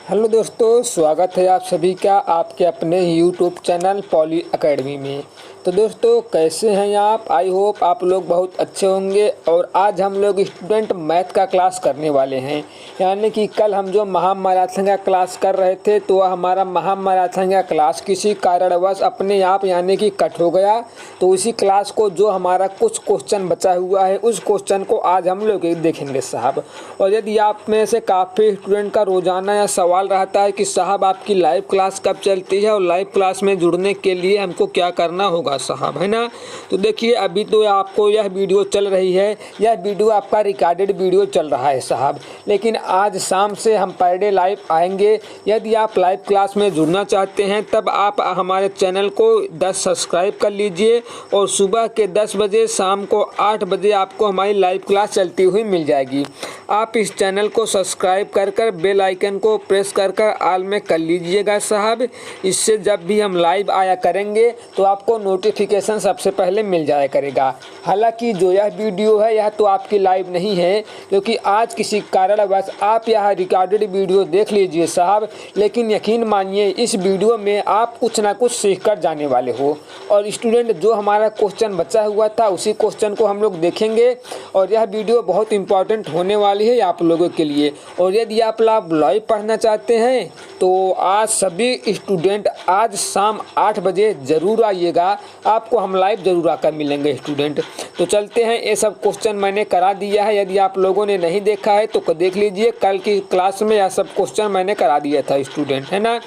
Hello दोस्तों, स्वागत है आप सभी का आपके अपने यूट्यूब चैनल पॉली एकेडमी में। तो दोस्तों, कैसे हैं आप? आई होप आप लोग बहुत अच्छे होंगे। और आज हम लोग स्टूडेंट मैथ का क्लास करने वाले हैं। यानी कि कल हम जो महामैराथन का क्लास कर रहे थे तो हमारा महामैराथन का क्लास किसी कारणवश अपने आप यानी कि कट हो गया। तो उसी क्लास को जो हमारा कुछ क्वेश्चन बचा हुआ है उस क्वेश्चन को आज हम लोग देखेंगे साहब। और यदि आप में से काफ़ी स्टूडेंट का रोज़ाना या सवाल रहता है कि साहब आपकी लाइव क्लास कब चलती है और लाइव क्लास में जुड़ने के लिए हमको क्या करना होगा साहब, है ना। तो देखिए, अभी तो आपको यह वीडियो चल रही है, यह वीडियो आपका रिकॉर्डेड वीडियो चल रहा है साहब। लेकिन आज शाम से हम पर डे लाइव आएंगे। यदि आप लाइव क्लास में जुड़ना चाहते हैं तब आप हमारे चैनल को 10 सब्सक्राइब कर लीजिए और सुबह के 10 बजे शाम को 8 बजे आपको हमारी लाइव क्लास चलती हुई मिल जाएगी। आप इस चैनल को सब्सक्राइब कर कर बेल आइकन को प्रेस कर कर ऑल में कर लीजिएगा साहब। इससे जब भी हम लाइव आया करेंगे तो आपको नोटिफिकेशन सबसे पहले मिल जाया करेगा। हालांकि जो यह वीडियो है यह तो आपकी लाइव नहीं है, क्योंकि आज किसी कारणवश आप यह रिकॉर्डेड वीडियो देख लीजिए साहब। लेकिन यकीन मानिए, इस वीडियो में आप कुछ ना कुछ सीख कर जाने वाले हो। और स्टूडेंट, जो हमारा क्वेश्चन बचा हुआ था उसी क्वेश्चन को हम लोग देखेंगे। और यह वीडियो बहुत इंपॉर्टेंट होने वाली है आप लोगों के लिए। और यदि आप लाइव पढ़ना चाहते हैं तो आज सभी स्टूडेंट आज शाम 8 बजे ज़रूर आइएगा। आपको हम लाइव ज़रूर आकर मिलेंगे स्टूडेंट। तो चलते हैं, ये सब क्वेश्चन मैंने करा दिया है। यदि आप लोगों ने नहीं देखा है तो देख लीजिए, कल की क्लास में यह सब क्वेश्चन मैंने करा दिया था स्टूडेंट, है ना।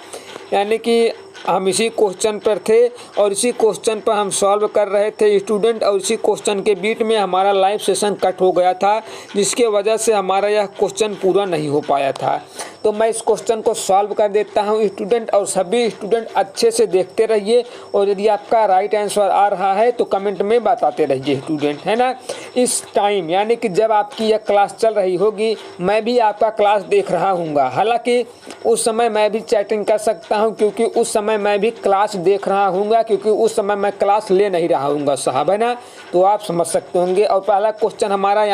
यानी कि हम इसी क्वेश्चन पर थे और इसी क्वेश्चन पर हम सॉल्व कर रहे थे स्टूडेंट। और इसी क्वेश्चन के बीच में हमारा लाइव सेशन कट हो गया था, जिसके वजह से हमारा यह क्वेश्चन पूरा नहीं हो पाया था। तो मैं इस क्वेश्चन को सॉल्व कर देता हूं स्टूडेंट, और सभी स्टूडेंट अच्छे से देखते रहिए। और यदि आपका राइट आंसर आ रहा है तो कमेंट में बताते रहिए स्टूडेंट, है ना। इस टाइम यानी कि जब आपकी यह क्लास चल रही होगी मैं भी आपका क्लास देख रहा हूँगा। हालांकि उस समय मैं भी चैटिंग कर सकता हूँ, क्योंकि उस समय मैं भी क्लास देख रहा हूँगा, क्योंकि उस समय मैं क्लास ले नहीं रहा हूँगा साहब, है ना। तो आप समझ सकते होंगे। और पहला क्वेश्चन हमारा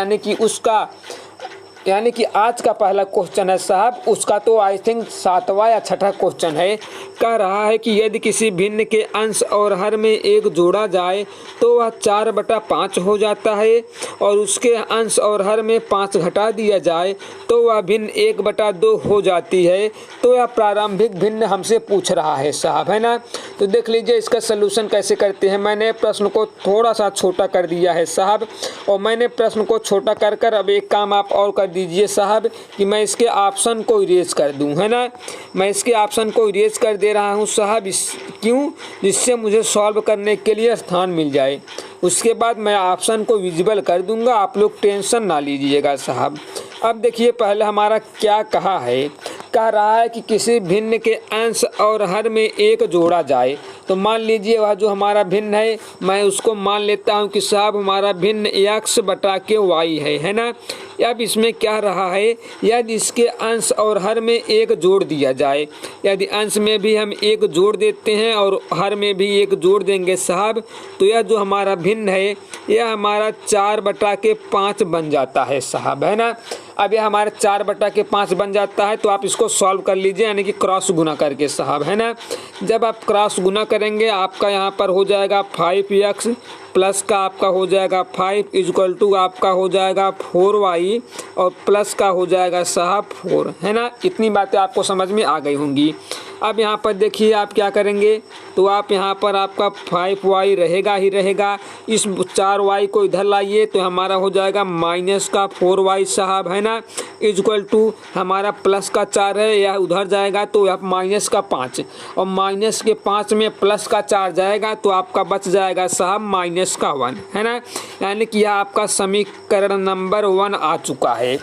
यानी कि आज का पहला क्वेश्चन है साहब, उसका तो आई थिंक 7वां या 6ठा क्वेश्चन है। कह रहा है कि यदि किसी भिन्न के अंश और हर में 1 जोड़ा जाए तो वह 4/5 हो जाता है, और उसके अंश और हर में 5 घटा दिया जाए तो वह भिन्न 1/2 हो जाती है। तो यह प्रारंभिक भिन्न हमसे पूछ रहा है साहब, है ना। तो देख लीजिए इसका सलूशन कैसे करते हैं। मैंने प्रश्न को थोड़ा सा छोटा कर दिया है साहब, और मैंने प्रश्न को छोटा कर कर अब एक काम आप और कर दीजिए साहब कि मैं इसके ऑप्शन को इरेज कर दूं, है ना। मैं इसके ऑप्शन को इरेज कर दे रहा हूं साहब, क्यों? जिससे मुझे सॉल्व करने के लिए स्थान मिल जाए। उसके बाद मैं ऑप्शन को विजिबल कर दूंगा, आप लोग टेंशन ना लीजिएगा साहब। अब देखिए पहले हमारा क्या कहा है। कह रहा है कि किसी भिन्न के अंश और हर में 1 जोड़ा जाए। तो मान लीजिए वह जो हमारा भिन्न है मैं उसको मान लेता हूं कि साहब हमारा भिन्न x/y है ना। अब इसमें क्या रहा है, यदि इसके अंश और हर में 1 जोड़ दिया जाए। यदि अंश में भी हम 1 जोड़ देते हैं और हर में भी 1 जोड़ देंगे साहब, तो यह जो हमारा भिन्न है यह हमारा 4/5 बन जाता है साहब, है ना। अब यह हमारा 4/5 बन जाता है। तो आप इसको सॉल्व कर लीजिए, यानी कि क्रॉस गुना करके साहब, है ना। जब आप क्रॉस गुना करेंगे आपका यहाँ पर हो जाएगा 5x प्लस का आपका हो जाएगा 5 इक्वल टू आपका हो जाएगा 4y और प्लस का हो जाएगा साहब 4, है ना। इतनी बातें आपको समझ में आ गई होंगी। अब यहाँ पर देखिए आप क्या करेंगे, तो आप यहाँ पर आपका 5y रहेगा ही रहेगा। इस 4y को इधर लाइए तो हमारा हो जाएगा माइनस का 4y साहब, है ना, इक्वल टू हमारा प्लस का 4 है, यह उधर जाएगा तो यहाँ माइनस का 5, और माइनस के 5 में प्लस का 4 जाएगा तो आपका बच जाएगा साहब माइनस का 1, है ना। यानी कि यह आपका समीकरण नंबर 1 आ चुका है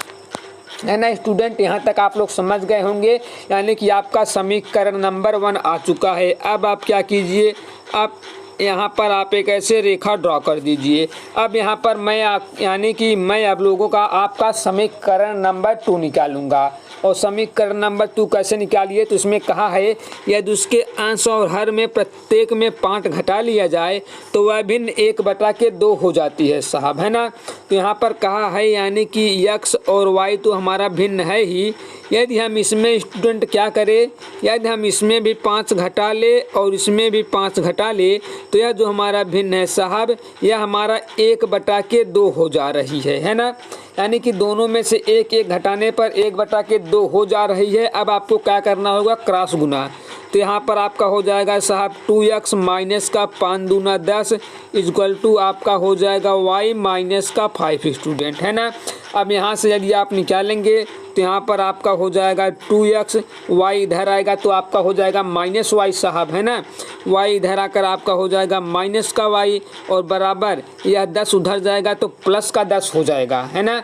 ना स्टूडेंट। यहाँ तक आप लोग समझ गए होंगे, यानी कि आपका समीकरण नंबर 1 आ चुका है। अब आप क्या कीजिए, आप यहाँ पर आप एक ऐसे रेखा ड्रॉ कर दीजिए। अब यहाँ पर मैं यानी कि मैं आप लोगों का आपका समीकरण नंबर 2 निकालूंगा। और समीकरण नंबर 2 कैसे निकालिए, तो इसमें कहा है यदि उसके अंश और हर में प्रत्येक में 5 घटा लिया जाए तो वह भिन्न 1/2 हो जाती है साहब, है ना। तो यहाँ पर कहा है यानी कि x और y तो हमारा भिन्न है ही, यदि हम इसमें स्टूडेंट क्या करें, यदि हम इसमें भी 5 घटा ले और इसमें भी 5 घटा ले तो यह जो हमारा भिन्न है साहब यह हमारा 1/2 हो जा रही है ना। यानी कि दोनों में से एक एक घटाने पर 1/2 हो जा रही है। अब आपको क्या करना होगा, क्रॉस गुना। तो यहाँ पर आपका हो जाएगा साहब 2x माइनस का 5 दूना 10 इक्वल टू आपका हो जाएगा y माइनस का 5 स्टूडेंट, है ना। अब यहाँ से यदि आप निकालेंगे तो यहाँ पर आपका हो जाएगा 2x, y इधर आएगा तो आपका हो जाएगा माइनस y साहब, है ना। y इधर आकर आपका हो जाएगा माइनस का y और बराबर यह 10 उधर जाएगा तो प्लस का 10 हो जाएगा, है ना।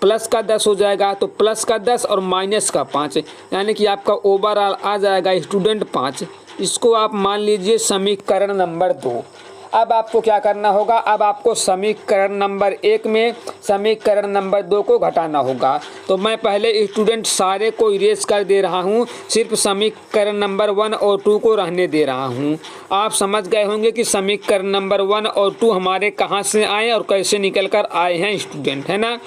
प्लस का 10 हो जाएगा तो प्लस का 10 और माइनस का 5 यानी कि आपका ओवरऑल आ जाएगा स्टूडेंट 5। इसको आप मान लीजिए समीकरण नंबर 2। अब आपको क्या करना होगा, अब आपको समीकरण नंबर 1 में समीकरण नंबर 2 को घटाना होगा। तो मैं पहले स्टूडेंट सारे को इरेज कर दे रहा हूँ, सिर्फ समीकरण नंबर 1 और 2 को रहने दे रहा हूँ। आप समझ गए होंगे कि समीकरण नंबर 1 और 2 हमारे कहाँ से आए और कैसे निकल कर आए हैं स्टूडेंट, है ना।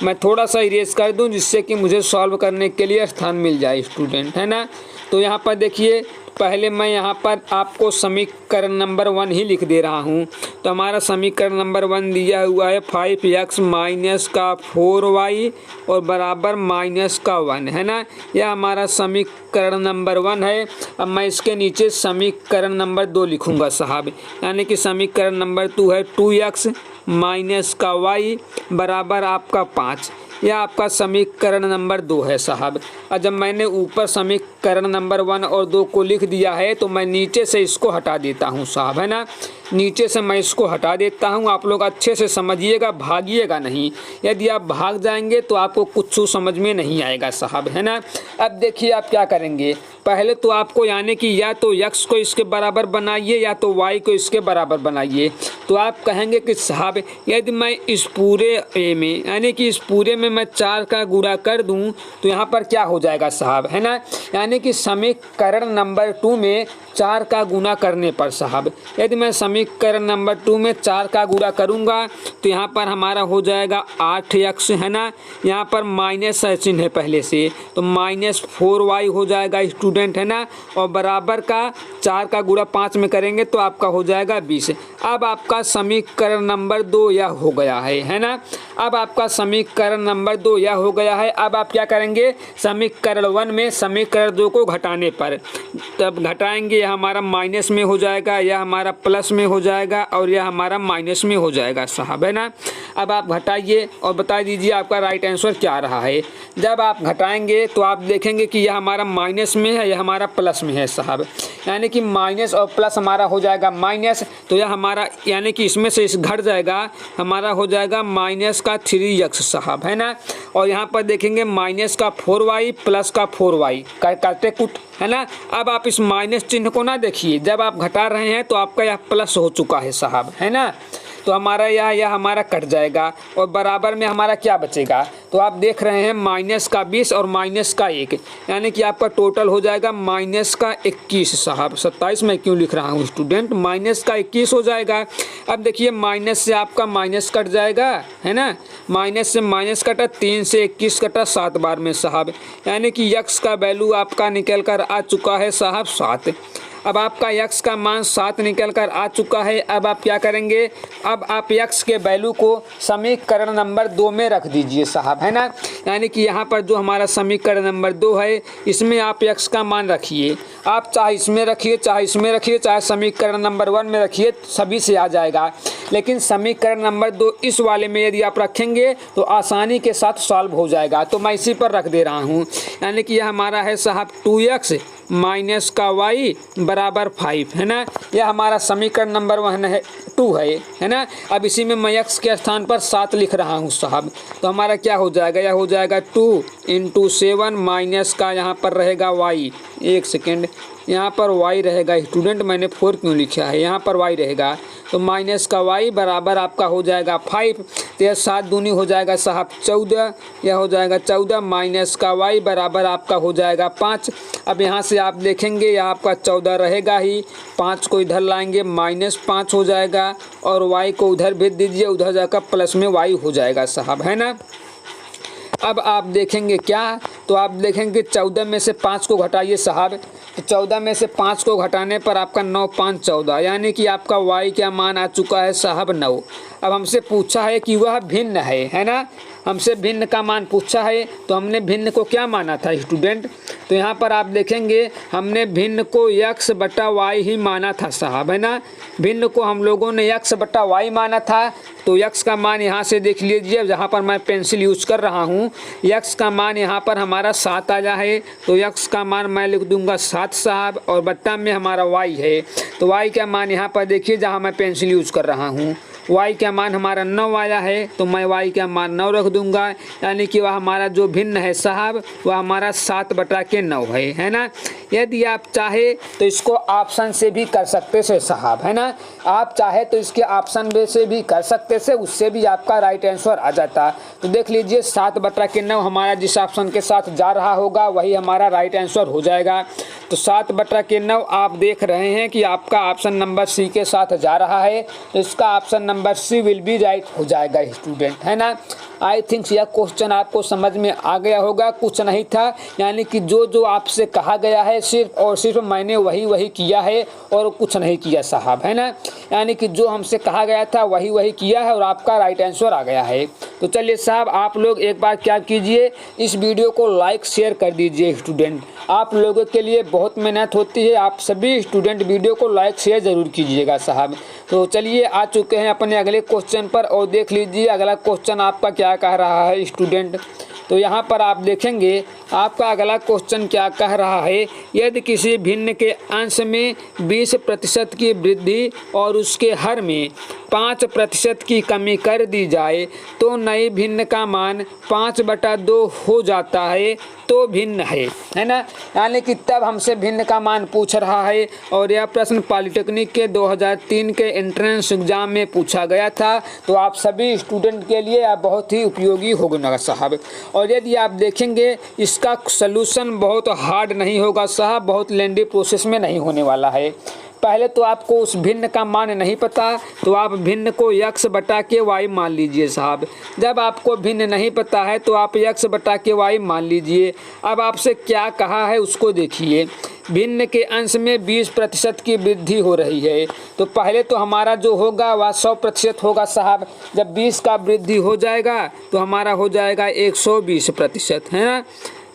मैं थोड़ा सा इरेज कर दूं जिससे कि मुझे सॉल्व करने के लिए स्थान मिल जाए स्टूडेंट, है ना। तो यहाँ पर देखिए पहले मैं यहाँ पर आपको समीकरण नंबर 1 ही लिख दे रहा हूँ। तो हमारा समीकरण नंबर 1 दिया हुआ है 5x माइनस का 4y और बराबर माइनस का 1, है ना। यह हमारा समीकरण नंबर 1 है। अब मैं इसके नीचे समीकरण नंबर 2 लिखूँगा साहब, यानी कि समीकरण नंबर 2 है 2x माइनस का y बराबर आपका 5। यह आपका समीकरण नंबर 2 है साहब। और जब मैंने ऊपर समीकरण नंबर 1 और 2 को लिख दिया है तो मैं नीचे से इसको हटा देता हूँ साहब, है ना। नीचे से मैं इसको हटा देता हूँ। आप लोग अच्छे से समझिएगा, भागिएगा नहीं। यदि आप भाग जाएंगे तो आपको कुछ समझ में नहीं आएगा साहब, है ना। अब देखिए आप क्या करेंगे, पहले तो आपको यानी कि या तो x को इसके बराबर बनाइए या तो y को इसके बराबर बनाइए। तो आप कहेंगे कि साहब यदि मैं इस पूरे ए में यानी कि इस पूरे में मैं 4 का गुणा कर दूं तो यहाँ पर क्या हो जाएगा साहब, है ना। यानी कि समीकरण नंबर 2 में 4 का गुणा करने पर साहब, यदि मैं समीकरण नंबर 2 में 4 का गुणा करूँगा तो यहाँ पर हमारा हो जाएगा 8x, है ना। यहाँ पर माइनस चिन्ह है पहले से तो माइनस 4y हो जाएगा स्टूडेंट, है ना। और बराबर का 4 का गुणा 5 में करेंगे तो आपका हो जाएगा 20। अब आपका समीकरण नंबर 2 यह हो गया है ना। अब आपका समीकरण नंबर 2 यह हो गया है। अब आप क्या करेंगे, समीकरण 1 में समीकरण 2 को घटाने पर तब घटाएंगे, यह हमारा माइनस में हो जाएगा, यह हमारा प्लस में हो जाएगा और यह हमारा माइनस में हो जाएगा साहब, है ना। अब आप घटाइए और बता दीजिए आपका राइट आंसर क्या रहा है। जब आप घटाएंगे तो आप देखेंगे कि यह हमारा माइनस में है, यह हमारा प्लस में है साहब। यानी कि माइनस और प्लस हमारा हो जाएगा माइनस, तो यह हमारा यानी कि इसमें से इस घट जाएगा, हमारा हो जाएगा माइनस का 3x साहब, है ना। और यहाँ पर देखेंगे माइनस का 4y प्लस का 4y काटे कुट, है ना। अब आप इस माइनस चिन्ह को ना देखिए, जब आप घटा रहे हैं तो आपका यह प्लस हो चुका है साहब, है ना। तो हमारा यह हमारा कट जाएगा और बराबर में हमारा क्या बचेगा, तो आप देख रहे हैं माइनस का 20 और माइनस का 1, यानी कि आपका टोटल हो जाएगा माइनस का 21 साहब। 27 मैं क्यों लिख रहा हूँ स्टूडेंट, माइनस का 21 हो जाएगा। अब देखिए माइनस से आपका माइनस कट जाएगा, है ना। माइनस से माइनस कटा, 3 से 21 कटा 7 बार में साहब, यानी कि x का वैल्यू आपका निकल कर आ चुका है साहब 7। अब आपका x का मान 7 निकल कर आ चुका है। अब आप क्या करेंगे, अब आप x के वैल्यू को समीकरण नंबर 2 में रख दीजिए साहब, है ना। यानी कि यहाँ पर जो हमारा समीकरण नंबर 2 है इसमें आप x का मान रखिए। आप चाहे इसमें रखिए, चाहे इसमें रखिए, चाहे समीकरण नंबर 1 में रखिए, सभी से आ जाएगा। लेकिन समीकरण नंबर 2 इस वाले में यदि आप रखेंगे तो आसानी के साथ सॉल्व हो जाएगा। तो मैं इसी पर रख दे रहा हूँ, यानी कि यह हमारा है साहब 2x माइनस का y बराबर 5, है ना। यह हमारा समीकरण नंबर 2 है ना। अब इसी में मैं x के स्थान पर 7 लिख रहा हूँ साहब, तो हमारा क्या हो जाएगा, यह हो जाएगा 2 × 7 माइनस का यहाँ पर रहेगा y, एक सेकेंड, यहाँ पर y रहेगा स्टूडेंट, मैंने 4 क्यों लिखा है, यहाँ पर y रहेगा, तो माइनस का y बराबर आपका हो जाएगा 5, तो यह 7 दूनी हो जाएगा साहब 14, यह हो जाएगा 14 माइनस का y बराबर आपका हो जाएगा 5। अब यहाँ से आप देखेंगे यह आपका 14 रहेगा ही, 5 को इधर लाएंगे -5 हो जाएगा, और y को उधर भेज दीजिए, उधर जाकर प्लस में y हो जाएगा साहब, है ना। अब आप देखेंगे क्या, तो आप देखेंगे 14 में से 5 को घटाइए साहब, तो 14 में से 5 को घटाने पर आपका 9 5 14, यानी कि आपका y क्या मान आ चुका है साहब 9। अब हमसे पूछा है कि वह भिन्न है ना, हमसे भिन्न का मान पूछा है, तो हमने भिन्न को क्या माना था स्टूडेंट, तो यहाँ पर आप देखेंगे हमने भिन्न को x बटा y ही माना था साहब, है ना। भिन्न को हम लोगों ने x बटा y माना था, तो x का मान यहाँ से देख लीजिए, जहाँ पर मैं पेंसिल यूज़ कर रहा हूँ, x का मान यहाँ पर हमारा 7 आया है, तो x का मान मैं लिख दूंगा 7 साहब, और बट्टा में हमारा y है, तो y का मान यहाँ पर देखिए जहाँ मैं पेंसिल यूज़ कर रहा हूँ, y का मान हमारा 9 आया है, तो मैं y का मान 9 रख दूंगा, यानी कि वह हमारा जो भिन्न है साहब वह हमारा 7/9 है ना। यदि आप चाहे तो इसको ऑप्शन से भी कर सकते से साहब, है ना, आप चाहे तो इसके ऑप्शन में से भी कर सकते से, उससे भी आपका राइट आंसर आ जाता। तो देख लीजिए 7/9 हमारा जिस ऑप्शन के साथ जा रहा होगा वही हमारा राइट आंसर हो जाएगा। तो 7/9 आप देख रहे हैं कि आपका ऑप्शन नंबर सी के साथ जा रहा है, तो इसका option number C will be right हो जाएगा स्टूडेंट, है ना। आई थिंक यह क्वेश्चन आपको समझ में आ गया होगा, कुछ नहीं था, यानी कि जो जो आपसे कहा गया है सिर्फ और सिर्फ मैंने वही किया है और कुछ नहीं किया साहब, है ना। यानी कि जो हमसे कहा गया था वही किया है और आपका राइट आंसर आ गया है। तो चलिए साहब, आप लोग एक बार क्या कीजिए, इस वीडियो को लाइक शेयर कर दीजिए स्टूडेंट, आप लोगों के लिए बहुत मेहनत होती है, आप सभी स्टूडेंट वीडियो को लाइक शेयर ज़रूर कीजिएगा साहब। तो चलिए आ चुके हैं अपने अगले क्वेश्चन पर, और देख लीजिए अगला क्वेश्चन आपका क्या कह रहा है स्टूडेंट। तो यहाँ पर आप देखेंगे आपका अगला क्वेश्चन क्या कह रहा है, यदि किसी भिन्न के अंश में 20% की वृद्धि और उसके हर में 5% की कमी कर दी जाए तो नई भिन्न का मान 5/2 हो जाता है, तो भिन्न है ना। यानी कि तब हमसे भिन्न का मान पूछ रहा है, और यह प्रश्न पॉलिटेक्निक के 2003 के एंट्रेंस एग्जाम में पूछा गया था, तो आप सभी स्टूडेंट के लिए यह बहुत ही उपयोगी होगा साहब। और यदि आप देखेंगे इसका सलूशन बहुत हार्ड नहीं होगा साहब, बहुत लेंदी प्रोसेस में नहीं होने वाला है। पहले तो आपको उस भिन्न का मान नहीं पता, तो आप भिन्न को x बटा के y मान लीजिए साहब। जब आपको भिन्न नहीं पता है तो आप x बटा के y मान लीजिए। अब आपसे क्या कहा है उसको देखिए, भिन्न के अंश में 20% की वृद्धि हो रही है, तो पहले तो हमारा जो होगा वह 100% होगा साहब। जब 20 का वृद्धि हो जाएगा तो हमारा हो जाएगा 120%, है ना।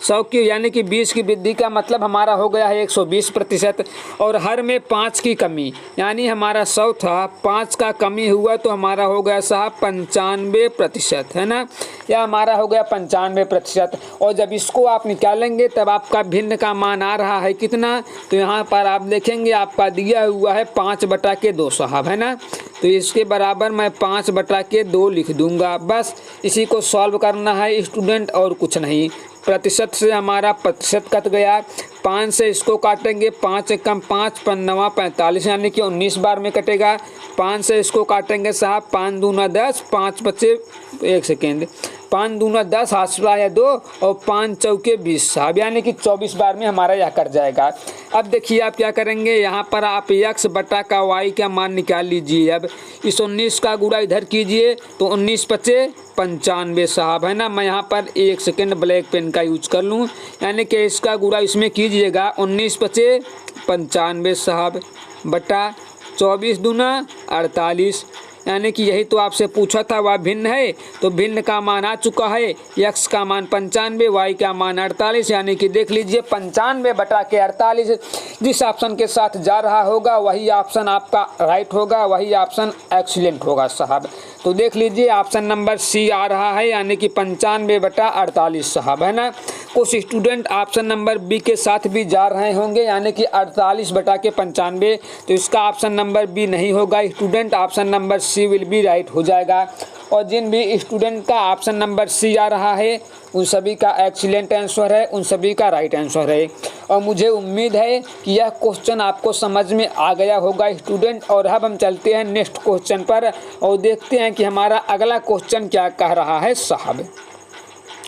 100 की यानी कि 20 की वृद्धि का मतलब हमारा हो गया है 120%, और हर में 5 की कमी, यानी हमारा 100 था, 5 का कमी हुआ तो हमारा हो गया साहब 95%, है ना। यह हमारा हो गया 95%, और जब इसको आप निकालेंगे तब आपका भिन्न का मान आ रहा है कितना, तो यहाँ पर आप देखेंगे आपका दिया हुआ है 5/2 साहब, है ना। तो इसके बराबर मैं 5/2 लिख दूंगा, बस इसी को सॉल्व करना है स्टूडेंट, और कुछ नहीं। प्रतिशत से हमारा प्रतिशत कट गया, 5 से इसको काटेंगे, 5 कम 5 5 45, यानी कि 19 बार में कटेगा। 5 से इसको काटेंगे साहब, 5 दूना 10, 5 बचे, एक सेकेंड, 5 दूना 10, हाथ से आया 2, और 5 चौके 20 साहब, यानी कि 24 बार में हमारा यह कट जाएगा। अब देखिए आप क्या करेंगे, यहाँ पर आप x बटा का y का मान निकाल लीजिए। अब इस 19 का गुणा इधर कीजिए तो 19 पचे 95 साहब, है ना। मैं यहाँ पर एक सेकेंड ब्लैक पेन का यूज कर लूँ, यानी कि इसका गुणा इसमें कीजिएगा, 19 पचे 95 साहब बटा 24 दूना 48, यानी कि यही तो आपसे पूछा था वह भिन्न है, तो भिन्न का मान आ चुका है, x का मान 95, y का मान 48, यानी कि देख लीजिए 95/48 जिस ऑप्शन के साथ जा रहा होगा वही ऑप्शन आपका राइट होगा, वही ऑप्शन एक्सीलेंट होगा साहब। तो देख लीजिए ऑप्शन नंबर सी आ रहा है, यानी कि 95/48 साहब, है ना। कुछ स्टूडेंट ऑप्शन नंबर बी के साथ भी जा रहे होंगे, यानी कि 48/95, तो इसका ऑप्शन नंबर बी नहीं होगा student, option number C will be right हो जाएगा। और जिन भी स्टूडेंट का ऑप्शन नंबर सी आ रहा है उन सभी का एक्सीलेंट आंसर है, उन सभी का राइट आंसर है। और मुझे उम्मीद है कि यह क्वेश्चन आपको समझ में आ गया होगा स्टूडेंट। और अब हम चलते हैं नेक्स्ट क्वेश्चन पर और देखते हैं कि हमारा अगला क्वेश्चन क्या कह रहा है साहब,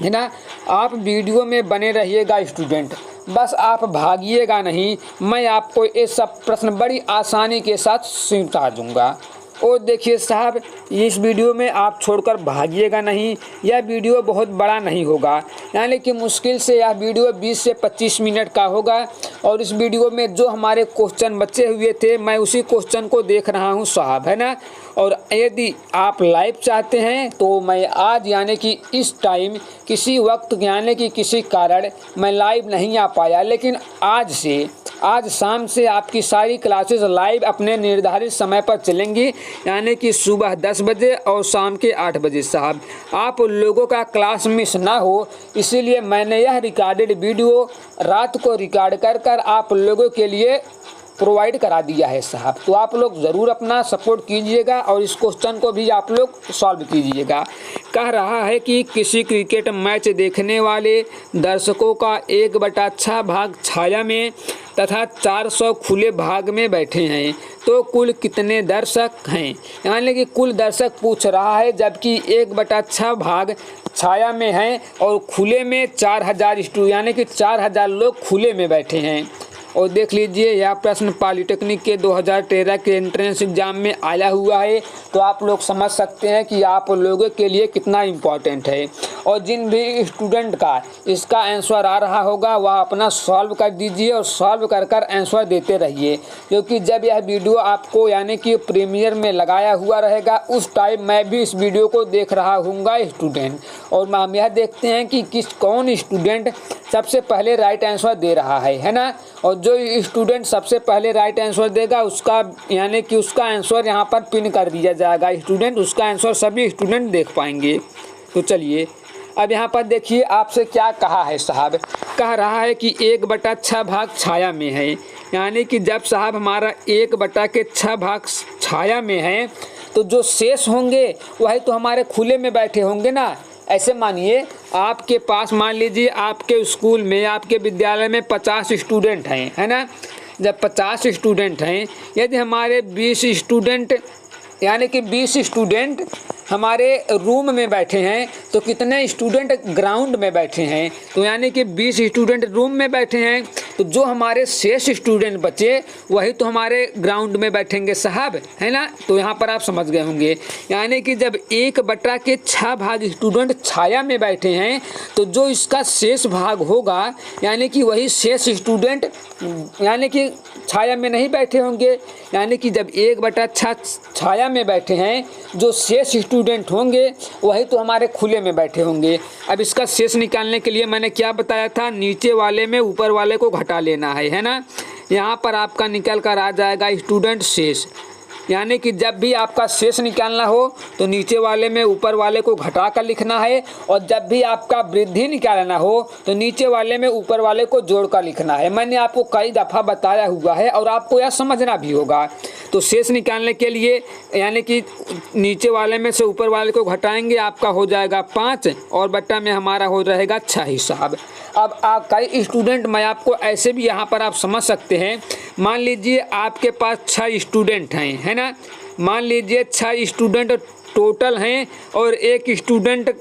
है ना। आप वीडियो में बने रहिएगा स्टूडेंट, बस आप भागिएगा नहीं, मैं आपको ये सब प्रश्न बड़ी आसानी के साथ समझा दूंगा। और देखिए साहब, इस वीडियो में आप छोड़कर भागिएगा नहीं, यह वीडियो बहुत बड़ा नहीं होगा, यानी कि मुश्किल से यह वीडियो 20 से 25 मिनट का होगा। और इस वीडियो में जो हमारे क्वेश्चन बचे हुए थे मैं उसी क्वेश्चन को देख रहा हूँ साहब, है ना। और यदि आप लाइव चाहते हैं तो मैं आज यानी कि इस टाइम किसी वक्त यानी कि किसी कारण मैं लाइव नहीं आ पाया, लेकिन आज शाम से आपकी सारी क्लासेस लाइव अपने निर्धारित समय पर चलेंगी, यानी कि सुबह 10 बजे और शाम के 8 बजे साहब। आप लोगों का क्लास मिस ना हो इसीलिए मैंने यह रिकॉर्डेड वीडियो रात को रिकॉर्ड कर आप लोगों के लिए प्रोवाइड करा दिया है साहब। तो आप लोग ज़रूर अपना सपोर्ट कीजिएगा और इस क्वेश्चन को भी आप लोग सॉल्व कीजिएगा। कह रहा है कि किसी क्रिकेट मैच देखने वाले दर्शकों का 1/6 भाग छाया में तथा 400 खुले भाग में बैठे हैं, तो कुल कितने दर्शक हैं। यानी कि कुल दर्शक पूछ रहा है, जबकि 1/6 भाग छाया में हैं और खुले में 4000 यानी कि 4000 लोग खुले में बैठे हैं। और देख लीजिए यह प्रश्न पॉलिटेक्निक के 2013 के एंट्रेंस एग्जाम में आया हुआ है, तो आप लोग समझ सकते हैं कि आप लोगों के लिए कितना इम्पोर्टेंट है। और जिन भी स्टूडेंट का इसका आंसर आ रहा होगा वह अपना सॉल्व कर दीजिए और सॉल्व कर आंसर देते रहिए, क्योंकि जब यह वीडियो आपको यानी कि प्रीमियर में लगाया हुआ रहेगा उस टाइम मैं भी इस वीडियो को देख रहा हूँगा स्टूडेंट। और हम यह देखते हैं कि कौन स्टूडेंट सबसे पहले राइट आंसर दे रहा है ना। और जो स्टूडेंट सबसे पहले राइट आंसर देगा उसका यानी कि उसका आंसर यहाँ पर पिन कर दिया जाएगा स्टूडेंट, उसका आंसर सभी स्टूडेंट देख पाएंगे। तो चलिए अब यहाँ पर देखिए आपसे क्या कहा है साहब। कह रहा है कि 1/6 भाग छाया में है, यानी कि जब साहब हमारा 1/6 भाग छाया में है तो जो शेष होंगे वही तो हमारे खुले में बैठे होंगे ना। ऐसे मानिए आपके पास मान लीजिए आपके स्कूल में आपके विद्यालय में 50 स्टूडेंट हैं, है ना। जब 50 स्टूडेंट हैं, यदि हमारे 20 स्टूडेंट यानी कि 20 स्टूडेंट हमारे रूम में बैठे हैं तो कितने स्टूडेंट ग्राउंड में बैठे हैं, तो यानी कि 20 स्टूडेंट रूम में बैठे हैं, तो जो हमारे शेष स्टूडेंट बचे वही तो हमारे ग्राउंड में बैठेंगे साहब, है ना। तो यहाँ पर आप समझ गए होंगे, यानी कि जब 1/6 भाग स्टूडेंट छाया में बैठे हैं तो जो इसका शेष भाग होगा यानी कि वही शेष स्टूडेंट यानी कि छाया में नहीं बैठे होंगे, यानी कि जब 1/6 छाया में बैठे हैं जो शेष स्टूडेंट होंगे वही तो हमारे खुले में बैठे होंगे। अब इसका शेष निकालने के लिए मैंने क्या बताया था, नीचे वाले में ऊपर वाले को घटा लेना है ना। यहाँ पर आपका निकल कर आ जाएगा स्टूडेंट शेष, यानी कि जब भी आपका शेष निकालना हो तो नीचे वाले में ऊपर वाले को घटा कर लिखना है, और जब भी आपका वृद्धि निकालना हो तो नीचे वाले में ऊपर वाले को जोड़ कर लिखना है। मैंने आपको कई दफ़ा बताया हुआ है और आपको यह समझना भी होगा। तो शेष निकालने के लिए यानी कि नीचे वाले में से ऊपर वाले को घटाएंगे, आपका हो जाएगा 5 और बट्टा में हमारा हो रहेगा 6 ही साहब। अब कई स्टूडेंट मैं आपको ऐसे भी यहाँ पर आप समझ सकते हैं, मान लीजिए आपके पास 6 स्टूडेंट हैं, है ना। मान लीजिए 6 स्टूडेंट टोटल हैं और एक स्टूडेंट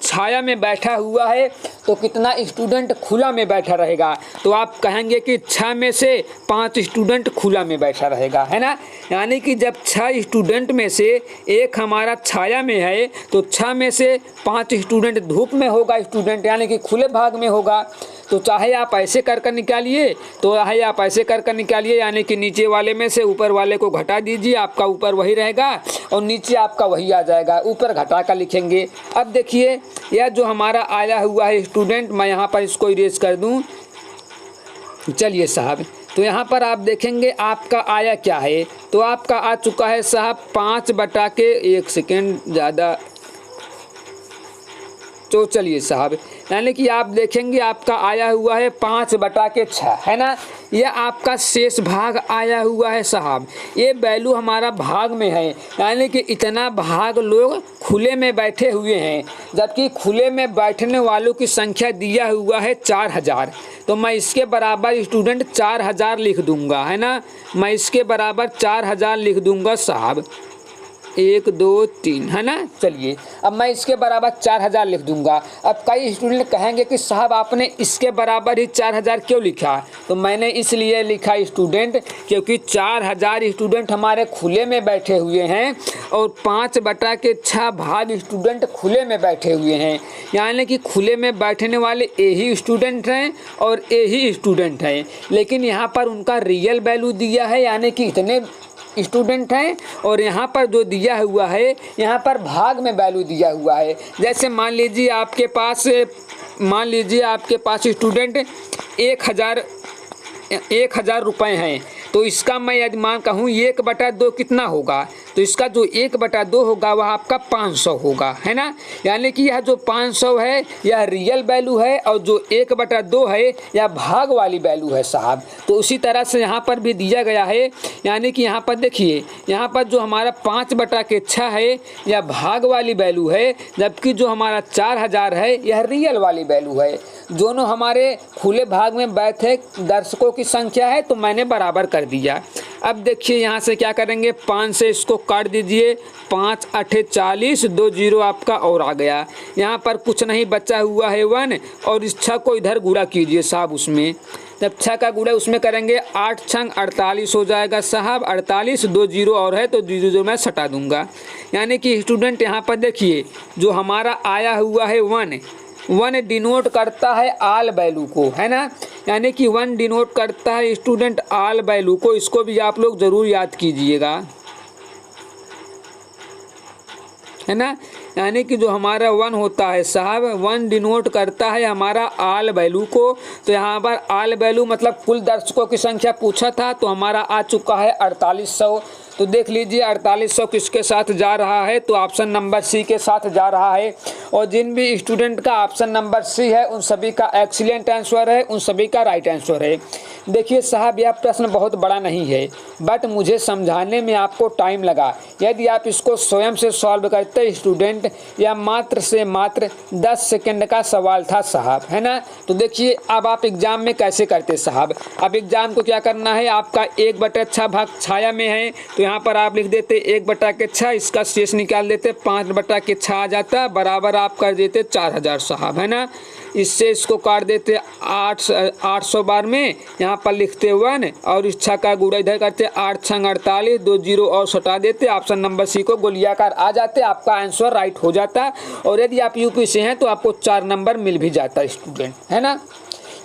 छाया में बैठा हुआ है, तो कितना स्टूडेंट खुला में बैठा रहेगा, तो आप कहेंगे कि 6 में से 5 स्टूडेंट खुला में बैठा रहेगा, है ना। यानी कि जब 6 स्टूडेंट में से एक हमारा छाया में है तो 6 में से 5 स्टूडेंट धूप में होगा स्टूडेंट, यानी कि खुले भाग में होगा। तो चाहे आप ऐसे कर निकालिए यानी कि नीचे वाले में से ऊपर वाले को घटा दीजिए, आपका ऊपर वही रहेगा और नीचे आपका वही आ जाएगा, ऊपर घटा कर लिखेंगे। अब देखिए यह जो हमारा आया हुआ है स्टूडेंट, मैं यहाँ पर इसको इरेज कर दूँ। चलिए साहब, तो यहाँ पर आप देखेंगे आपका आया क्या है, तो आपका आ चुका है साहब 5/1 सेकेंड ज़्यादा तो चलिए साहब, यानी कि आप देखेंगे आपका आया हुआ है 5/6, है ना। यह आपका शेष भाग आया हुआ है साहब। ये वैल्यू हमारा भाग में है, यानी कि इतना भाग लोग खुले में बैठे हुए हैं, जबकि खुले में बैठने वालों की संख्या दिया हुआ है 4000। तो मैं इसके बराबर स्टूडेंट 4000 लिख दूंगा, है ना। मैं इसके बराबर 4000 लिख दूंगा साहब, 1 2 3, है ना। चलिए अब मैं इसके बराबर 4000 लिख दूंगा। अब कई स्टूडेंट कहेंगे कि साहब आपने इसके बराबर ही 4000 क्यों लिखा। तो मैंने इसलिए लिखा स्टूडेंट, क्योंकि 4000 स्टूडेंट हमारे खुले में बैठे हुए हैं और 5/6 भाग स्टूडेंट खुले में बैठे हुए हैं, यानी कि खुले में बैठने वाले यही स्टूडेंट हैं और यही स्टूडेंट हैं। लेकिन यहाँ पर उनका रियल वैल्यू दिया है, यानी कि इतने स्टूडेंट हैं, और यहाँ पर जो दिया हुआ है यहाँ पर भाग में वैल्यू दिया हुआ है। जैसे मान लीजिए आपके पास स्टूडेंट 1000 रुपये हैं, तो इसका मैं यदि मान कहूँ 1/2 कितना होगा, तो इसका जो 1/2 होगा वह आपका 500 होगा, है ना। यानी कि यह जो 500 है यह रियल वैल्यू है और जो 1/2 है यह भाग वाली वैल्यू है साहब। तो उसी तरह से यहाँ पर भी दिया गया है, यानी कि यहाँ पर देखिए, यहाँ पर जो हमारा 5/6 है यह भाग वाली वैल्यू है, जबकि जो हमारा 4000 है यह रियल वाली वैल्यू है। दोनों हमारे खुले भाग में बैठे दर्शकों की संख्या है, तो मैंने बराबर कर दिया। अब देखिए यहाँ से क्या करेंगे, 5 से इसको काट दीजिए, 5 8 40, 2 0 आपका और आ गया। यहाँ पर कुछ नहीं बचा हुआ है 1, और इस 6 को इधर गुणा कीजिए साहब उसमें। जब 6 का गुणा उसमें करेंगे 8 छंग 48 हो जाएगा साहब, 48, 2 0 और है तो 0 0 मैं सटा दूंगा। यानी कि स्टूडेंट यहाँ पर देखिए जो हमारा आया हुआ है 1 डिनोट करता है आल वैल्यू को, है ना। यानी कि 1 डिनोट करता है स्टूडेंट आल वैल्यू को, इसको भी आप लोग ज़रूर याद कीजिएगा, है ना। यानी कि जो हमारा 1 होता है साहब, 1 डिनोट करता है हमारा आल वैल्यू को। तो यहाँ पर आल वैल्यू मतलब कुल दर्शकों की संख्या पूछा था, तो हमारा आ चुका है 4800। तो देख लीजिए 4800 किसके साथ जा रहा है, तो ऑप्शन नंबर सी के साथ जा रहा है। और जिन भी स्टूडेंट का ऑप्शन नंबर सी है उन सभी का एक्सीलेंट आंसर है, उन सभी का राइट आंसर है। देखिए साहब यह प्रश्न बहुत बड़ा नहीं है, बट मुझे समझाने में आपको टाइम लगा। यदि आप इसको स्वयं से सॉल्व करते स्टूडेंट, यह मात्र से मात्र 10 सेकंड का सवाल था साहब, है ना। तो देखिए अब आप एग्जाम में कैसे करते साहब। अब एग्जाम को क्या करना है, आपका 1/6 भाग छाया में है, तो यहाँ पर आप लिख देते 1/6, इसका शेष निकाल देते 5/6 आ जाता, बराबर आप कर देते 4000 साहब, है ना। इससे इसको काट देते 800 बार में, यहाँ पर लिखते 1 और इस 6 का गुणा इधर करते 8 छंग 48, 2 0 और सटा देते, ऑप्शन नंबर सी को गोलियाकार आ जाते, आपका आंसर राइट हो जाता। और यदि आप यूपी से हैं तो आपको 4 नंबर मिल भी जाता स्टूडेंट, है ना।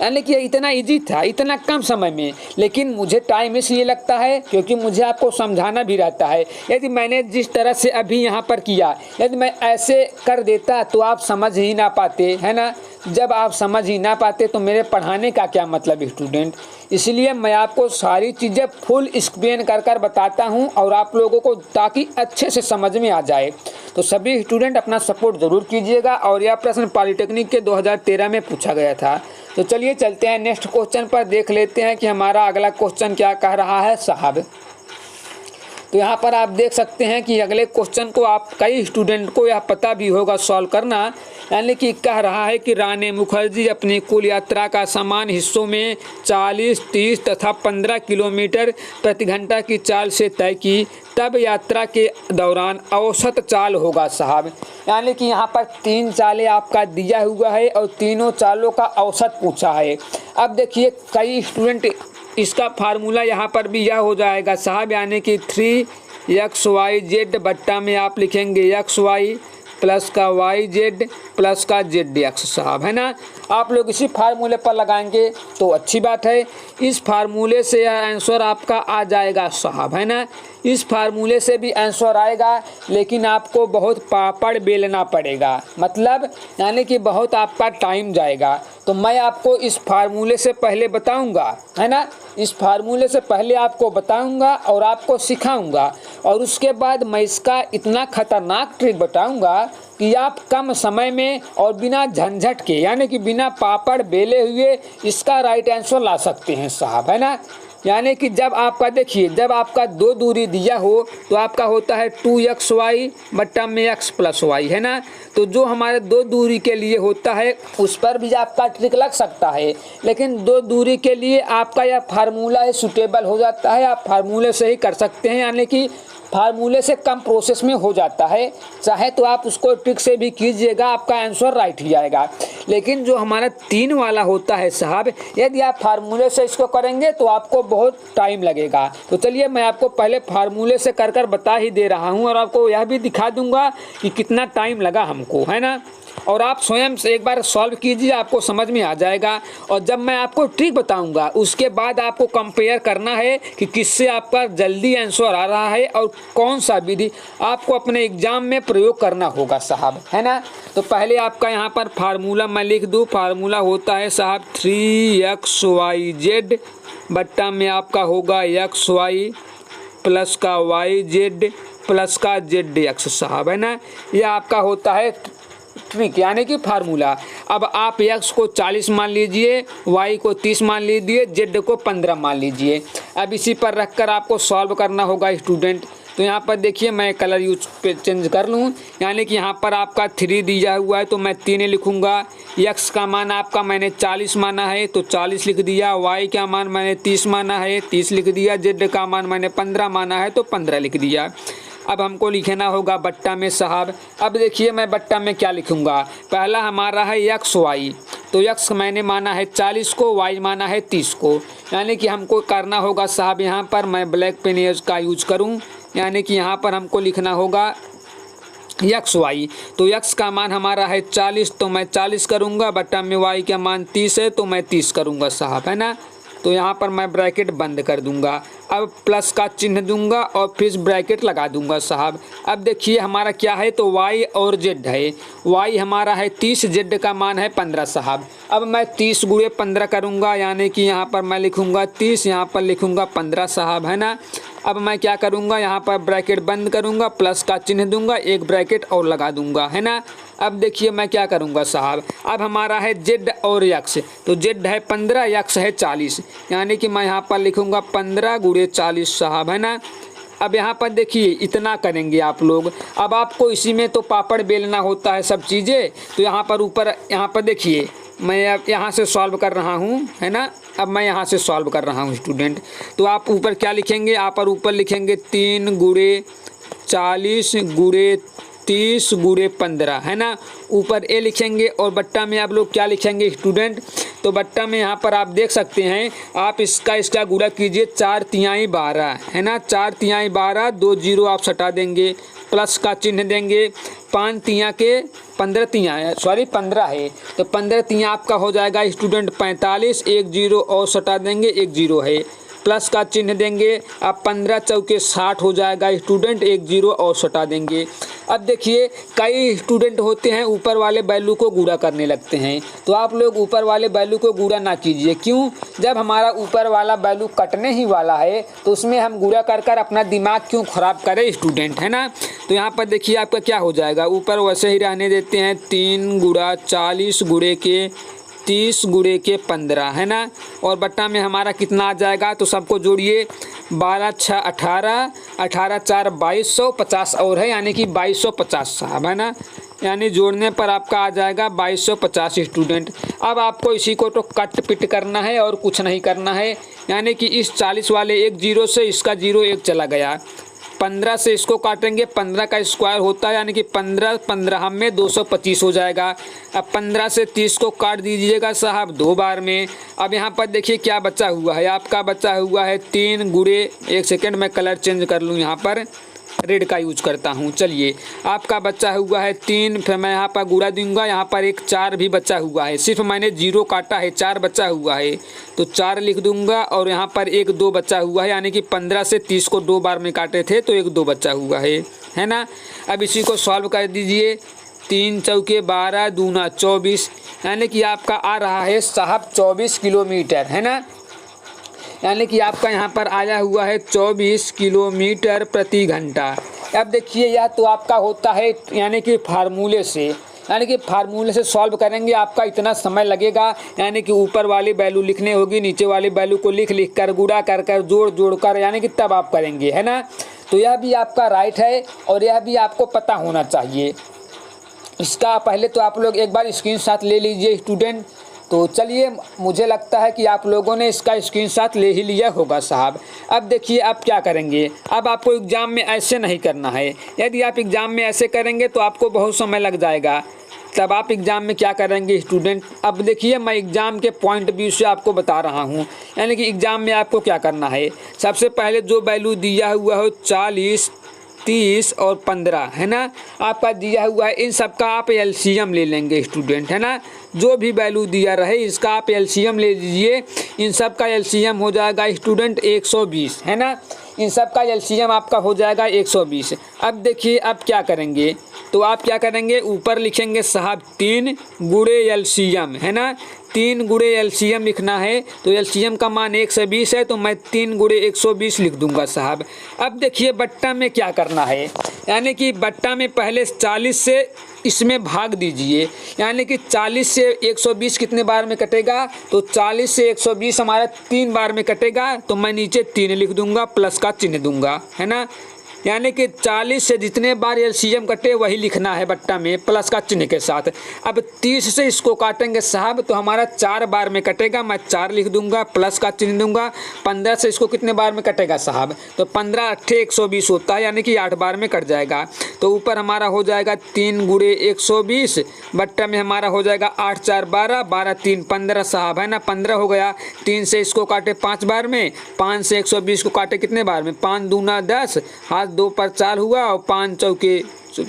यानी कि इतना इजी था, इतना कम समय में, लेकिन मुझे टाइम इसलिए लगता है क्योंकि मुझे आपको समझाना भी रहता है। यदि मैंने जिस तरह से अभी यहाँ पर किया, यदि मैं ऐसे कर देता तो आप समझ ही ना पाते, है ना। जब आप समझ ही ना पाते तो मेरे पढ़ाने का क्या मतलब स्टूडेंट। इसलिए मैं आपको सारी चीज़ें फुल एक्सप्लेन कर कर बताता हूँ और आप लोगों को, ताकि अच्छे से समझ में आ जाए। तो सभी स्टूडेंट अपना सपोर्ट ज़रूर कीजिएगा। और यह प्रश्न पॉलिटेक्निक के 2013 में पूछा गया था। तो चलिए चलते हैं नेक्स्ट क्वेश्चन पर, देख लेते हैं कि हमारा अगला क्वेश्चन क्या कह रहा है साहब। तो यहाँ पर आप देख सकते हैं कि अगले क्वेश्चन को आप कई स्टूडेंट को यह पता भी होगा सॉल्व करना। यानी कि कह रहा है कि रानी मुखर्जी अपनी कुल यात्रा का समान हिस्सों में 40, 30 तथा 15 किलोमीटर प्रति घंटा की चाल से तय की, तब यात्रा के दौरान औसत चाल होगा साहब। यानी कि यहाँ पर 3 चालें आपका दिया हुआ है और तीनों चालों का औसत पूछा है। अब देखिए कई स्टूडेंट, इसका फार्मूला यहाँ पर भी यह हो जाएगा साहब, यानी कि 3xyz बट्टा में आप लिखेंगे xy प्लस का yz प्लस का zx साहब, है ना। आप लोग इसी फार्मूले पर लगाएंगे तो अच्छी बात है। इस फार्मूले से यह आंसर आपका आ जाएगा साहब, है ना। इस फार्मूले से भी आंसर आएगा, लेकिन आपको बहुत पापड़ बेलना पड़ेगा, मतलब यानी कि बहुत आपका टाइम जाएगा। तो मैं आपको इस फार्मूले से पहले बताऊंगा, है ना। इस फार्मूले से पहले आपको बताऊंगा और आपको सिखाऊंगा, और उसके बाद मैं इसका इतना खतरनाक ट्रिक बताऊंगा कि आप कम समय में और बिना झंझट के यानी कि बिना पापड़ बेले हुए इसका राइट आंसर ला सकते हैं साहब, है ना। यानी कि जब आपका देखिए, जब आपका दो दूरी दिया हो तो आपका होता है 2xy बट्टा में x प्लस वाई, है ना। तो जो हमारे दो दूरी के लिए होता है उस पर भी आपका ट्रिक लग सकता है, लेकिन दो दूरी के लिए आपका यह फार्मूला ही सुटेबल हो जाता है। आप फार्मूले से ही कर सकते हैं, यानी कि फार्मूले से कम प्रोसेस में हो जाता है। चाहे तो आप उसको ट्रिक से भी कीजिएगा, आपका आंसर राइट ही आएगा। लेकिन जो हमारा 3 वाला होता है साहब, यदि आप फार्मूले से इसको करेंगे तो आपको बहुत टाइम लगेगा। तो चलिए मैं आपको पहले फार्मूले से कर बता ही दे रहा हूँ और आपको यह भी दिखा दूंगा कि कितना टाइम लगा हमको, है ना। और आप स्वयं से एक बार सॉल्व कीजिए, आपको समझ में आ जाएगा। और जब मैं आपको ट्रिक बताऊंगा उसके बाद आपको कंपेयर करना है कि किससे आपका जल्दी आंसर आ रहा है और कौन सा विधि आपको अपने एग्जाम में प्रयोग करना होगा साहब, है ना। तो पहले आपका यहाँ पर फार्मूला मैं लिख दूँ। फार्मूला होता है साहब 3xyz बट्टा में आपका होगा xy प्लस का yz प्लस का zx साहब, है ना। यह आपका होता है ट्रिक यानी कि फार्मूला। अब आप x को 40 मान लीजिए, y को 30 मान लीजिए, z को 15 मान लीजिए। अब इसी पर रखकर आपको सॉल्व करना होगा स्टूडेंट। तो यहाँ पर देखिए मैं कलर यूज पे चेंज कर लूँ, यानी कि यहाँ पर आपका 3 दिया हुआ है तो मैं 3 लिखूँगा। x का मान आपका मैंने 40 माना है तो 40 लिख दिया, y का मान मैंने 30 माना है 30 लिख दिया, z का मान मैंने 15 माना है तो 15 लिख दिया। अब हमको लिखना होगा बट्टा में साहब। अब देखिए मैं बट्टा में क्या लिखूंगा। पहला हमारा है xy, तो x मैंने माना है 40 को, y माना है 30 को। यानी कि हमको करना होगा साहब, यहाँ पर मैं ब्लैक पेन का यूज करूँ, यानी कि यहाँ पर हमको लिखना होगा xy। तो x का मान हमारा है 40 तो मैं 40 करूँगा, बट्टा में y का मान 30 है तो मैं 30 करूँगा साहब, है ना। तो यहाँ पर मैं ब्रैकेट बंद कर दूंगा। अब प्लस का चिन्ह दूंगा और फिर ब्रैकेट लगा दूंगा साहब। अब देखिए हमारा क्या है, तो y और z है। y हमारा है 30, z का मान है 15 साहब। अब मैं 30 गुणे 15 करूंगा, यानी कि यहाँ पर मैं लिखूंगा 30, यहाँ पर लिखूंगा 15 साहब, है ना। अब मैं क्या करूंगा, यहाँ पर ब्रैकेट बंद करूंगा, प्लस का चिन्ह दूंगा, एक ब्रैकेट और लगा दूंगा, है ना। अब देखिए मैं क्या करूंगा साहब, अब हमारा है z और x, तो z है 15, x है 40, यानी कि मैं यहाँ पर लिखूंगा 15 गुणे 40 साहब, है ना। अब यहाँ पर देखिए इतना करेंगे आप लोग। अब आपको इसी में तो पापड़ बेलना होता है सब चीज़ें। तो यहाँ पर ऊपर, यहाँ पर देखिए मैं अब यहाँ से सॉल्व कर रहा हूँ, है ना। अब मैं यहाँ से सॉल्व कर रहा हूँ स्टूडेंट। तो आप ऊपर क्या लिखेंगे, आप ऊपर लिखेंगे 3 गुणे 40 गुणे 30 गुणे 15, है ना। ऊपर ए लिखेंगे और बट्टा में आप लोग क्या लिखेंगे स्टूडेंट, तो बट्टा में यहाँ पर आप देख सकते हैं, आप इसका गुणा कीजिए 4 तिहाई 12, है ना। 4 तिहाई 12, 2 जीरो आप सटा देंगे, प्लस का चिन्ह देंगे, 5 तिया के 15 तिया, सॉरी 15 है तो 15 तिया आपका हो जाएगा स्टूडेंट 45, 1 जीरो और सटा देंगे, 1 जीरो है, प्लस का चिन्ह देंगे। अब 15 चौके 60 हो जाएगा स्टूडेंट, 1 जीरो और सटा देंगे। अब देखिए कई स्टूडेंट होते हैं ऊपर वाले वैल्यू को गुणा करने लगते हैं, तो आप लोग ऊपर वाले वैल्यू को गुणा ना कीजिए। क्यों, जब हमारा ऊपर वाला वैल्यू कटने ही वाला है तो उसमें हम गुणा कर अपना दिमाग क्यों ख़राब करें स्टूडेंट, है ना। तो यहाँ पर देखिए आपका क्या हो जाएगा, ऊपर वैसे ही रहने देते हैं 3 गुणा 40 गुणे के 30 गुणे के 15, है ना। और बट्टा में हमारा कितना आ जाएगा, तो सबको जोड़िए, 12 6 18, 18 4 2250 और है, यानी कि 2250 साहब, है ना। यानी जोड़ने पर आपका आ जाएगा 2250 स्टूडेंट। अब आपको इसी को तो कट पिट करना है और कुछ नहीं करना है, यानी कि इस 40 वाले 1 जीरो से इसका जीरो 1 चला गया, 15 से इसको काटेंगे, 15 का स्क्वायर होता है, यानी कि 15 15 में 225 हो जाएगा। अब 15 से 30 को काट दीजिएगा साहब 2 बार में। अब यहाँ पर देखिए क्या बचा हुआ है, आपका बचा हुआ है 3 गुणे, 1 सेकेंड मैं कलर चेंज कर लूँ, यहाँ पर रेड का यूज करता हूँ। चलिए आपका बचा हुआ है 3, फिर मैं यहाँ पर गुणा दूंगा, यहाँ पर एक 4 भी बचा हुआ है, सिर्फ मैंने 0 काटा है, 4 बचा हुआ है तो 4 लिख दूंगा। और यहाँ पर 1 2 बचा हुआ है, यानी कि 15 से 30 को 2 बार में काटे थे तो 1 2 बचा हुआ है ना। अब इसी को सॉल्व कर दीजिए, 3 चौके 12 दूना 24, यानी कि आपका आ रहा है साहब 24 किलोमीटर, है ना। यानी कि आपका यहाँ पर आया हुआ है 24 किलोमीटर प्रति घंटा। अब देखिए यह तो आपका होता है यानी कि फार्मूले से, यानी कि फार्मूले से सॉल्व करेंगे आपका इतना समय लगेगा, यानी कि ऊपर वाली वैल्यू लिखनी होगी, नीचे वाली वैल्यू को लिख लिख कर गुणा कर कर जोड़ कर यानी कि तब आप करेंगे, है ना। तो यह भी आपका राइट है और यह भी आपको पता होना चाहिए। इसका पहले तो आप लोग एक बार स्क्रीनशॉट ले लीजिए स्टूडेंट। तो चलिए, मुझे लगता है कि आप लोगों ने इसका स्क्रीनशॉट ले ही लिया होगा साहब। अब देखिए आप क्या करेंगे, अब आपको एग्ज़ाम में ऐसे नहीं करना है। यदि आप एग्ज़ाम में ऐसे करेंगे तो आपको बहुत समय लग जाएगा, तब आप एग्ज़ाम में क्या करेंगे स्टूडेंट। अब देखिए मैं एग्ज़ाम के पॉइंट व्यू से आपको बता रहा हूँ, यानी कि एग्ज़ाम में आपको क्या करना है। सबसे पहले जो वैल्यू दिया हुआ हो 40, 30 और 15 है ना, आपका दिया हुआ है, इन सब का आप एलसीएम ले लेंगे स्टूडेंट, है ना। जो भी वैल्यू दिया रहे इसका आप एलसीएम ले लीजिए। इन सब का एलसीएम हो जाएगा स्टूडेंट 120, है ना। इन सब का एलसीएम आपका हो जाएगा 120। अब देखिए अब क्या करेंगे, तो आप क्या करेंगे, ऊपर लिखेंगे साहब 3 गुणे एलसीएम, है ना। 3 गुणे एलसीएम लिखना है, तो एलसीएम का मान 120 है, तो मैं 3 गुणे 120 लिख दूंगा साहब। अब देखिए बट्टा में क्या करना है, यानी कि बट्टा में पहले 40 से इसमें भाग दीजिए, यानी कि 40 से 120 कितने बार में कटेगा, तो 40 से 120 हमारा 3 बार में कटेगा, तो मैं नीचे 3 लिख दूंगा, प्लस का चिन्ह दूंगा, है ना। यानी कि 40 से जितने बार एलसीएम कटे वही लिखना है बट्टा में, प्लस का चिन्ह के साथ। अब 30 से इसको काटेंगे साहब तो हमारा 4 बार में कटेगा, मैं 4 लिख दूंगा, प्लस का चिन्ह दूंगा। 15 से इसको कितने बार में कटेगा साहब, तो 15 अट्ठे 120 होता है, यानी कि 8 बार में कट जाएगा। तो ऊपर हमारा हो जाएगा 3 गुणे 120, बट्टा में हमारा हो जाएगा 8 4 12, 12 3 15 साहब, है ना। 15 हो गया, 3 से इसको काटे 5 बार में, 5 से 120 को काटे कितने बार में, 5 दूना 10, हाथ 2 पर 4 हुआ और 5 चौके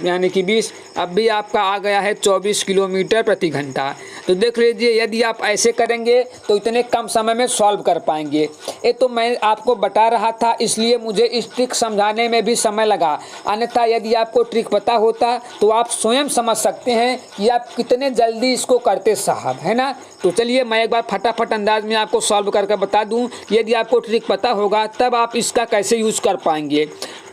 यानी कि 20। अब भी आपका आ गया है 24 किलोमीटर प्रति घंटा। तो देख लीजिए यदि आप ऐसे करेंगे तो इतने कम समय में सॉल्व कर पाएंगे। ये तो मैं आपको बता रहा था, इसलिए मुझे इस ट्रिक समझाने में भी समय लगा, अन्यथा यदि आपको ट्रिक पता होता तो आप स्वयं समझ सकते हैं कि आप कितने जल्दी इसको करते साहब, है ना। तो चलिए मैं एक बार फटाफट अंदाज में आपको सॉल्व करके बता दूं, यदि आपको ट्रिक पता होगा तब आप इसका कैसे यूज़ कर पाएंगे।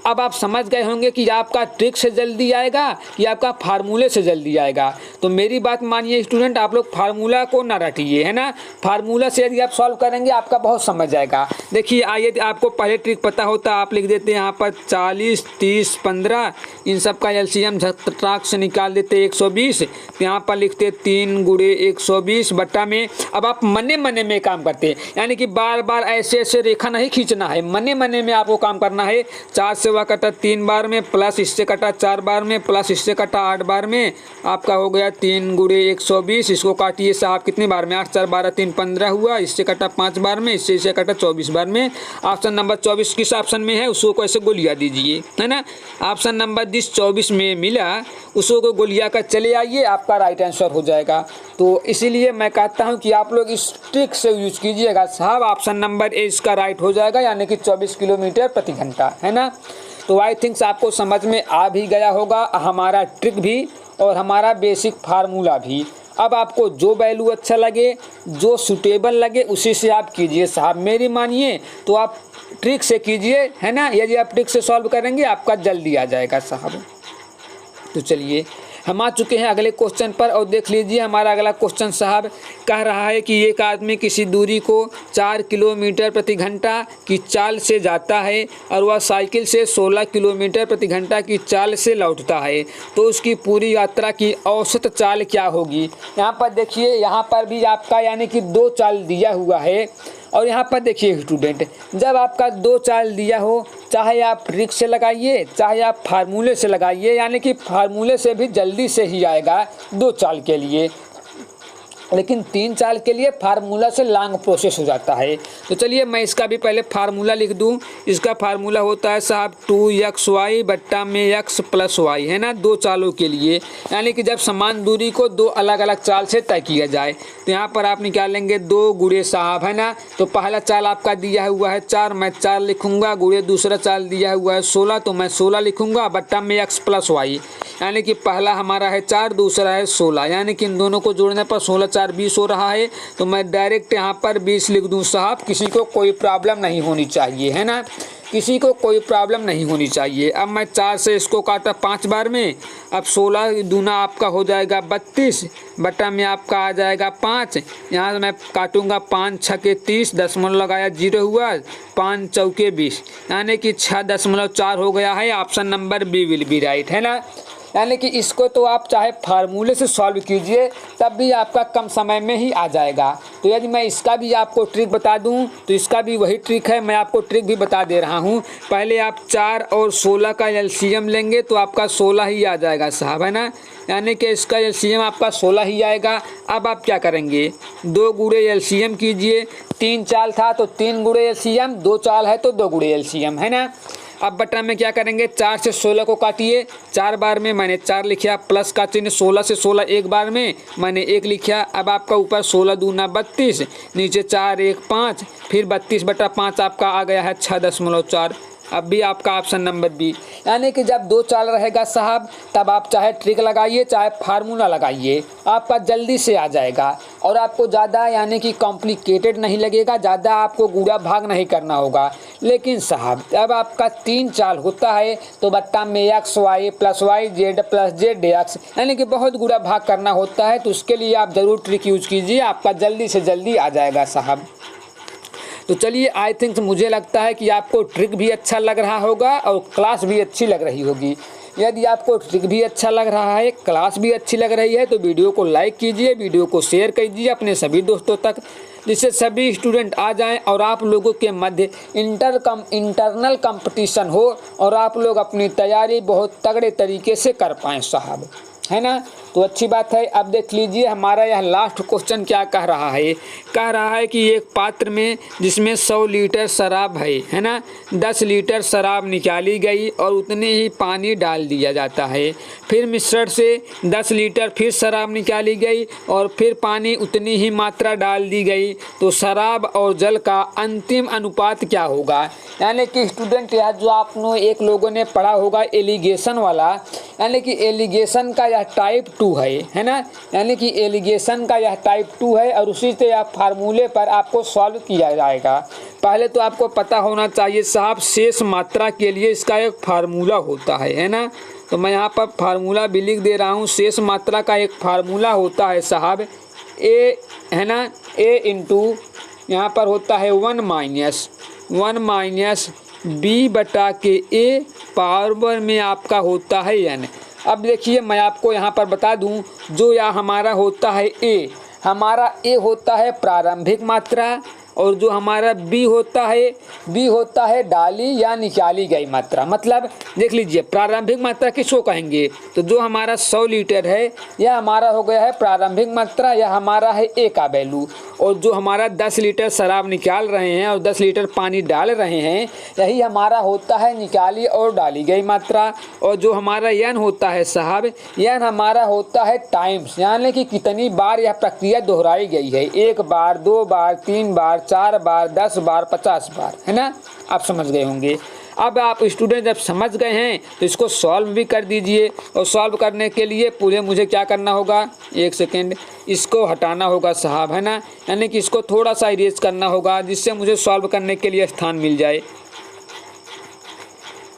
अब आप समझ गए होंगे कि आपका ट्रिक से जल्दी आएगा या आपका फार्मूले से जल्दी आएगा। तो मेरी बात मानिए स्टूडेंट, आप लोग फार्मूला को ना रटिए, है ना। फार्मूला से यदि आप सॉल्व करेंगे आपका बहुत समझ जाएगा। देखिए आइए, आपको पहले ट्रिक पता होता आप लिख देते हैं यहाँ पर 40, 30, 15, इन सब का एलसीएम झटक से निकाल देते 120, यहाँ पर लिखते 3 गुणे 120 बट्टा में। अब आप मने मने में काम करते हैं, यानी कि बार बार ऐसे ऐसे रेखा नहीं खींचना है, मने मने में आपको काम करना है। 4 से कटा 3 बार में, प्लस इससे कटा 4 बार में, प्लस इससे कटा 8 बार में, आपका हो गया 3 गुणे 120। इसको काटिए साहब कितने बार में, 8 4 12 3 15 हुआ, इससे कटा 5 बार में, इससे कटा 24 बार में। ऑप्शन नंबर 24 किस ऑप्शन में है उसको कैसे गोलियां दीजिए, है ना। ऑप्शन नंबर 24 में मिला, उसको गोलियां कर चले आइए, आपका राइट आंसर हो जाएगा। तो इसीलिए मैं कहता हूं कि आप लोग इस ट्रिक से यूज कीजिएगा साहब। ऑप्शन नंबर ए इसका राइट हो जाएगा, यानी कि 24 किलोमीटर प्रति घंटा, है ना। तो आई थिंक्स आपको समझ में आ भी गया होगा हमारा ट्रिक भी और हमारा बेसिक फार्मूला भी। अब आपको जो वैल्यू अच्छा लगे, जो सूटेबल लगे उसी से आप कीजिए साहब। मेरी मानिए तो आप ट्रिक से कीजिए, है ना। यदि आप ट्रिक से सॉल्व करेंगे आपका जल्दी आ जाएगा साहब। तो चलिए हम आ चुके हैं अगले क्वेश्चन पर और देख लीजिए हमारा अगला क्वेश्चन साहब कह रहा है कि एक आदमी किसी दूरी को 4 किलोमीटर प्रति घंटा की चाल से जाता है और वह साइकिल से 16 किलोमीटर प्रति घंटा की चाल से लौटता है, तो उसकी पूरी यात्रा की औसत चाल क्या होगी। यहाँ पर देखिए, यहाँ पर भी आपका यानी कि 2 चाल दिया हुआ है और यहाँ पर देखिए स्टूडेंट, जब आपका 2 चाल दिया हो, चाहे आप ट्रिक से लगाइए चाहे आप फार्मूले से लगाइए, यानी कि फार्मूले से भी जल्दी से ही आएगा 2 चाल के लिए, लेकिन 3 चाल के लिए फार्मूला से लॉन्ग प्रोसेस हो जाता है। तो चलिए मैं इसका भी पहले फार्मूला लिख दूं। इसका फार्मूला होता है साहब 2xy बट्टा में x प्लस y, है ना, 2 चालों के लिए, यानी कि जब समान दूरी को 2 अलग अलग चाल से तय किया जाए। तो यहाँ पर आप निकालेंगे 2 गुणे साहब, है ना। तो पहला चाल आपका दिया हुआ है 4, मैं 4 लिखूंगा, गुणे दूसरा चाल दिया हुआ है 16, तो मैं 16 लिखूंगा, बट्टा में x प्लस y, यानी कि पहला हमारा है 4, दूसरा है 16, यानी कि इन दोनों को जोड़ने पर 16 4 20 हो रहा है। तो मैं डायरेक्ट यहाँ पर 20 लिख दूँ साहब, किसी को कोई प्रॉब्लम नहीं होनी चाहिए, है ना। किसी को कोई प्रॉब्लम नहीं होनी चाहिए। अब मैं 4 से इसको काटा 5 बार में, अब 16 दूना आपका हो जाएगा 32 बटा में आपका आ जाएगा 5। यहाँ से मैं काटूंगा 5 छके 30, दशमलव लगाया 0 हुआ, 5 चौके 20, यानी कि 6.4 हो गया है। Option number B will be right, है ना। यानी कि इसको तो आप चाहे फार्मूले से सॉल्व कीजिए तब भी आपका कम समय में ही आ जाएगा। तो यदि मैं इसका भी आपको ट्रिक बता दूं तो इसका भी वही ट्रिक है, मैं आपको ट्रिक भी बता दे रहा हूं। पहले आप 4 और 16 का एलसीएम लेंगे तो आपका 16 ही आ जाएगा साहब, है ना। यानी कि इसका एलसीएम आपका 16 ही आएगा। अब आप क्या करेंगे, 2 गुणे एलसीएम कीजिए। 3 चाल था तो 3 गुणे एलसीएम, 2 चाल है तो 2 गुणे एलसीएम, है ना। अब बटा में क्या करेंगे, 4 से 16 को काटिए, 4 बार में मैंने 4 लिखा, प्लस का चिन्ह 16 से 16 एक बार में मैंने 1 लिखा। अब आपका ऊपर 16 दूना 32, नीचे 4 1 5, फिर 32 बटा 5 आपका आ गया है 6.4। अब भी आपका ऑप्शन नंबर बी। यानी कि जब 2 चाल रहेगा साहब तब आप चाहे ट्रिक लगाइए चाहे फार्मूला लगाइए, आपका जल्दी से आ जाएगा और आपको ज़्यादा यानी कि कॉम्प्लिकेटेड नहीं लगेगा, ज़्यादा आपको गुणा भाग नहीं करना होगा। लेकिन साहब जब आपका 3 चाल होता है तो बट्टा में X Y plus Y Z plus Z X यानी कि बहुत गुणा भाग करना होता है, तो उसके लिए आप ज़रूर ट्रिक यूज़ कीजिए, आपका जल्दी से जल्दी आ जाएगा साहब। तो चलिए, आई थिंक मुझे लगता है कि आपको ट्रिक भी अच्छा लग रहा होगा और क्लास भी अच्छी लग रही होगी। यदि आपको ट्रिक भी अच्छा लग रहा है, क्लास भी अच्छी लग रही है तो वीडियो को लाइक कीजिए, वीडियो को शेयर कीजिए अपने सभी दोस्तों तक, जिससे सभी स्टूडेंट आ जाएं और आप लोगों के मध्य इंटरनल कंपटीशन हो और आप लोग अपनी तैयारी बहुत तगड़े तरीके से कर पाएँ साहब, है ना। तो अच्छी बात है। अब देख लीजिए हमारा यह लास्ट क्वेश्चन क्या कह रहा है। कह रहा है कि एक पात्र में जिसमें 100 लीटर शराब है ना, 10 लीटर शराब निकाली गई और उतने ही पानी डाल दिया जाता है। फिर मिश्रण से 10 लीटर फिर शराब निकाली गई और फिर पानी उतनी ही मात्रा डाल दी गई, तो शराब और जल का अंतिम अनुपात क्या होगा। यानी कि स्टूडेंट यह जो आपने एक लोगों ने पढ़ा होगा एलिगेशन वाला, यानी कि एलिगेशन का यह टाइप 2 है ना। यानी कि एलिगेशन का यह टाइप 2 है और उसी से आप फार्मूले पर आपको सॉल्व किया जाएगा। पहले तो आपको पता होना चाहिए साहब शेष मात्रा के लिए इसका एक फार्मूला होता है ना। तो मैं यहाँ पर फार्मूला भी लिख दे रहा हूँ। शेष मात्रा का एक फार्मूला होता है साहब ए, है ना, ए इंटू यहाँ पर होता है 1 माइनस बी बटा के ए पावर में आपका होता है एन। अब देखिए मैं आपको यहाँ पर बता दूँ, जो यह हमारा होता है ए, हमारा ए होता है प्रारंभिक मात्रा और जो हमारा बी होता है डाली या निकाली गई मात्रा। मतलब देख लीजिए प्रारंभिक मात्रा किसको कहेंगे, तो जो हमारा 100 लीटर है यह हमारा हो गया है प्रारंभिक मात्रा, यह हमारा है ए का वैल्यू। और जो हमारा 10 लीटर शराब निकाल रहे हैं और 10 लीटर पानी डाल रहे हैं, यही हमारा होता है निकाली और डाली गई मात्रा। और जो हमारा एन होता है साहब, एन हमारा होता है टाइम्स, यानी कि कितनी बार यह प्रक्रिया दोहराई गई है, 1 बार 2 बार 3 बार 4 बार 10 बार 50 बार, है ना। आप समझ गए होंगे। अब आप स्टूडेंट जब समझ गए हैं तो इसको सॉल्व भी कर दीजिए। और सॉल्व करने के लिए पूरे मुझे क्या करना होगा, 1 सेकेंड, इसको हटाना होगा साहब, है ना। यानी कि इसको थोड़ा सा इरेज करना होगा जिससे मुझे सॉल्व करने के लिए स्थान मिल जाए।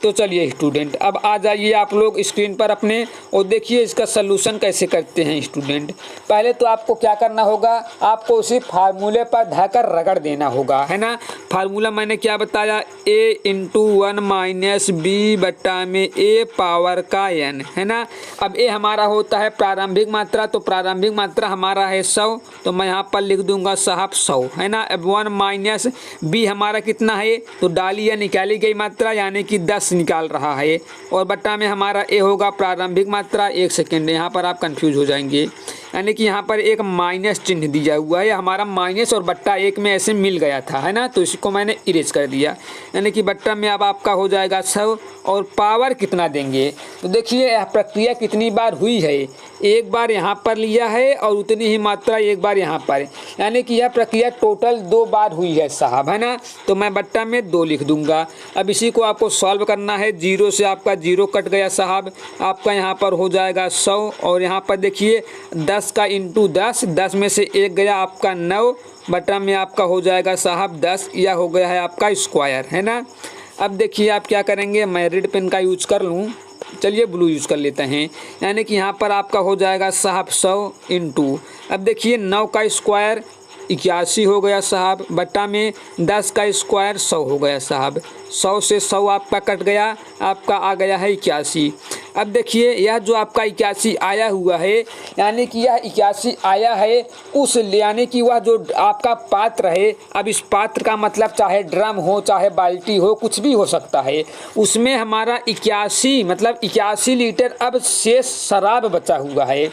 तो चलिए स्टूडेंट अब आ जाइए आप लोग स्क्रीन पर अपने और देखिए इसका सलूशन कैसे करते हैं स्टूडेंट। पहले तो आपको क्या करना होगा, आपको उसी फार्मूले पर धरकर रगड़ देना होगा, है ना। फार्मूला मैंने क्या बताया, ए इंटू 1 माइनस बी बट्टा में ए पावर का एन, है ना। अब ए हमारा होता है प्रारंभिक मात्रा, तो प्रारंभिक मात्रा हमारा है 100, तो मैं यहाँ पर लिख दूंगा साहब 100, है ना। अब 1 माइनस बी हमारा कितना है, तो डाली या निकाली गई मात्रा यानी कि 10 निकाल रहा है, और बट्टा में हमारा ए होगा प्रारंभिक मात्रा। 1 सेकेंड, यहाँ पर आप कंफ्यूज हो जाएंगे, यानी कि यहाँ पर एक माइनस चिन्ह दिया हुआ है, हमारा माइनस और बट्टा एक में ऐसे मिल गया था, है ना, तो इसको मैंने इरेज कर दिया। यानी कि बट्टा में अब आपका हो जाएगा 100 और पावर कितना देंगे, तो देखिए यह प्रक्रिया कितनी बार हुई है, एक बार यहाँ पर लिया है और उतनी ही मात्रा एक बार यहाँ पर, यानी कि यह प्रक्रिया टोटल 2 बार हुई है साहब, है ना। तो मैं बट्टा में 2 लिख दूंगा। अब इसी को आपको सॉल्व करना है, 0 से आपका 0 कट गया साहब, आपका यहाँ पर हो जाएगा 100 और यहाँ पर देखिए 10 का इंटू 10, 10 में से 1 गया आपका 9 बट्टा में आपका हो जाएगा साहब 10, यह हो गया है आपका स्क्वायर, है ना। अब देखिए आप क्या करेंगे, मैं रेड पेन का यूज कर लूँ, चलिए ब्लू यूज़ कर लेते हैं। यानी कि यहाँ पर आपका हो जाएगा साहब 100 इंटू, अब देखिए 9 का स्क्वायर 81 हो गया साहब, बट्टा में 10 का स्क्वायर 100 हो गया साहब। 100 से 100 आपका कट गया, आपका आ गया है 81। अब देखिए यह जो आपका 81 आया हुआ है, यानी कि यह 81 आया है उस, यानी कि वह जो आपका पात्र है, अब इस पात्र का मतलब चाहे ड्रम हो चाहे बाल्टी हो, कुछ भी हो सकता है, उसमें हमारा 81 मतलब 81 लीटर अब शेष शराब बचा हुआ है।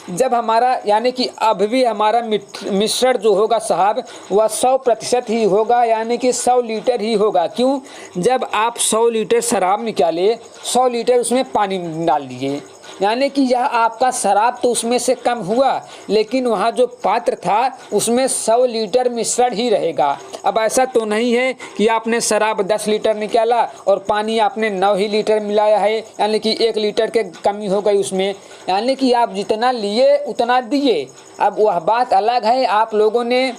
जब हमारा यानी कि अब भी हमारा मिश्रण जो होगा साहब वह 100% ही होगा, यानी कि 100 लीटर ही होगा। क्यों? जब आप 100 लीटर शराब निकाले, 100 लीटर उसमें पानी डाल दिए, यानी कि यह आपका शराब तो उसमें से कम हुआ, लेकिन वहाँ जो पात्र था उसमें 100 लीटर मिश्रण ही रहेगा। अब ऐसा तो नहीं है कि आपने शराब 10 लीटर निकाला और पानी आपने 9 ही लीटर मिलाया है, यानी कि 1 लीटर के कमी हो गई उसमें, यानी कि आप जितना लिए उतना दिए। अब वह बात अलग है, आप लोगों ने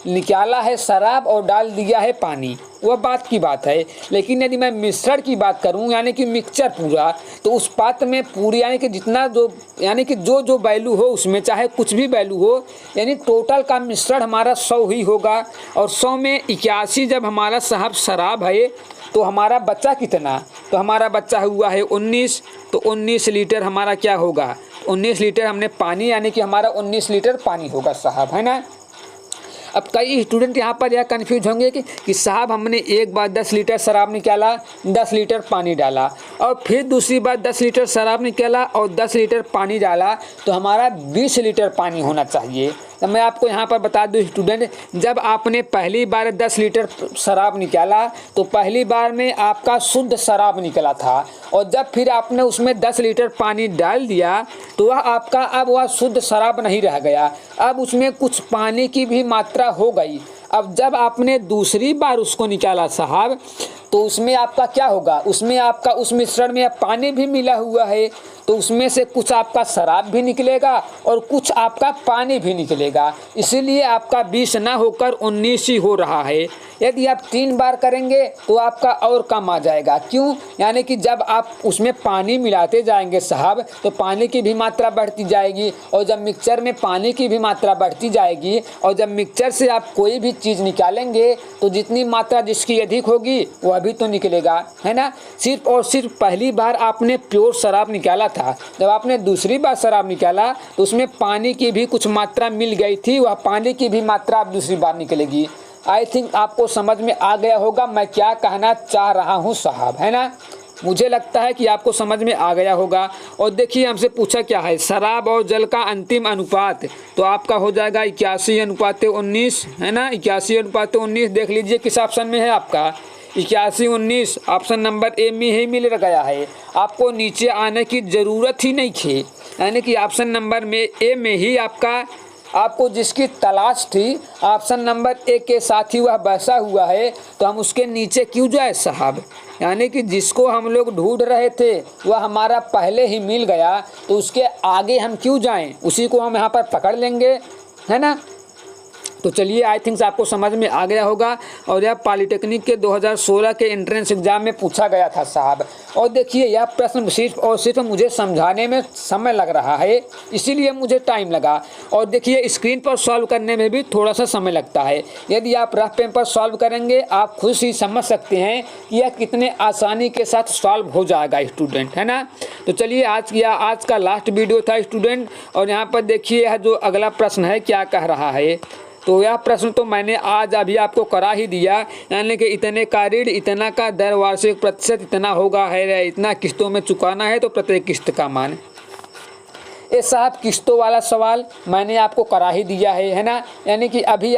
निकाला है शराब और डाल दिया है पानी, वह बात की बात है। लेकिन यदि मैं मिश्रण की बात करूं, यानी कि मिक्सचर पूरा, तो उस पात्र में पूरी यानी कि जितना जो यानी कि जो वैल्यू हो उसमें चाहे कुछ भी वैल्यू हो, यानी टोटल का मिश्रण हमारा 100 ही होगा। और 100 में 81 जब हमारा साहब शराब है तो हमारा बच्चा कितना, तो हमारा बच्चा हुआ है 19, तो 19 लीटर हमारा क्या होगा, 19 लीटर हमने पानी, यानी कि हमारा 19 लीटर पानी होगा साहब, है ना। अब कई स्टूडेंट यहाँ पर यह कन्फ्यूज होंगे कि साहब हमने एक बार 10 लीटर शराब निकाला, 10 लीटर पानी डाला, और फिर दूसरी बार 10 लीटर शराब निकाला और 10 लीटर पानी डाला, तो हमारा 20 लीटर पानी होना चाहिए। तो मैं आपको यहाँ पर बता दूँ स्टूडेंट, जब आपने पहली बार 10 लीटर शराब निकाला तो पहली बार में आपका शुद्ध शराब निकला था, और जब फिर आपने उसमें 10 लीटर पानी डाल दिया तो वह आपका अब वह शुद्ध शराब नहीं रह गया, अब उसमें कुछ पानी की भी मात्रा हो गई। अब जब आपने दूसरी बार उसको निकाला साहब, तो उसमें आपका क्या होगा, उसमें आपका उस मिश्रण में पानी भी मिला हुआ है, तो उसमें से कुछ आपका शराब भी निकलेगा और कुछ आपका पानी भी निकलेगा, इसीलिए आपका 20 ना होकर 19 ही हो रहा है। यदि आप 3 बार करेंगे तो आपका और कम आ जाएगा। क्यों? यानी कि जब आप उसमें पानी मिलाते जाएंगे साहब तो पानी की भी मात्रा बढ़ती जाएगी, और जब मिक्सचर में पानी की भी मात्रा बढ़ती जाएगी, और जब मिक्सचर से आप कोई भी चीज़ निकालेंगे तो जितनी मात्रा जिसकी अधिक होगी वह भी तो निकलेगा, है ना। सिर्फ और सिर्फ पहली बार आपने प्योर शराब निकाला था, जब आपने दूसरी बार शराब निकाला तो उसमें पानी की भी कुछ मात्रा मिल गई थी, वह पानी की भी मात्रा अब दूसरी बार निकलेगी। आई थिंक आपको समझ में आ गया होगा मैं क्या कहना चाह रहा हूँ साहब, है ना। मुझे लगता है कि आपको समझ में आ गया होगा। और देखिए हमसे पूछा क्या है, शराब और जल का अंतिम अनुपात, तो आपका हो जाएगा 81:19, है ना। 81:19 देख लीजिए किस ऑप्शन में है आपका, 81:19 ऑप्शन नंबर ए में ही मिल गया है, आपको नीचे आने की ज़रूरत ही नहीं थी, यानी कि ऑप्शन नंबर में ए में ही आपको जिसकी तलाश थी ऑप्शन नंबर ए के साथ ही वह बैसा हुआ है, तो हम उसके नीचे क्यों जाए साहब, यानी कि जिसको हम लोग ढूंढ रहे थे वह हमारा पहले ही मिल गया, तो उसके आगे हम क्यों जाएं, उसी को हम यहाँ पर पकड़ लेंगे, है ना। तो चलिए आई थिंक आपको समझ में आ गया होगा। और यह पॉलिटेक्निक के 2016 के एंट्रेंस एग्जाम में पूछा गया था साहब। और देखिए यह प्रश्न सिर्फ और सिर्फ मुझे समझाने में समय लग रहा है, इसीलिए मुझे टाइम लगा। और देखिए स्क्रीन पर सॉल्व करने में भी थोड़ा सा समय लगता है। यदि आप रफ पेपर सॉल्व करेंगे आप खुद ही समझ सकते हैं कि यह कितने आसानी के साथ सॉल्व हो जाएगा स्टूडेंट, है ना। तो चलिए आज का लास्ट वीडियो था स्टूडेंट। और यहाँ पर देखिए यह जो अगला प्रश्न है क्या कह रहा है, तो यह प्रश्न तो मैंने आज अभी आपको करा ही दिया, यानी कि इतने का ऋण, इतना का दर, वार्षिक प्रतिशत इतना होगा, है इतना किस्तों में चुकाना है, तो प्रत्येक किस्त का मान। ये साहब किस्तों वाला सवाल मैंने आपको करा ही दिया है ना। यानी कि अभी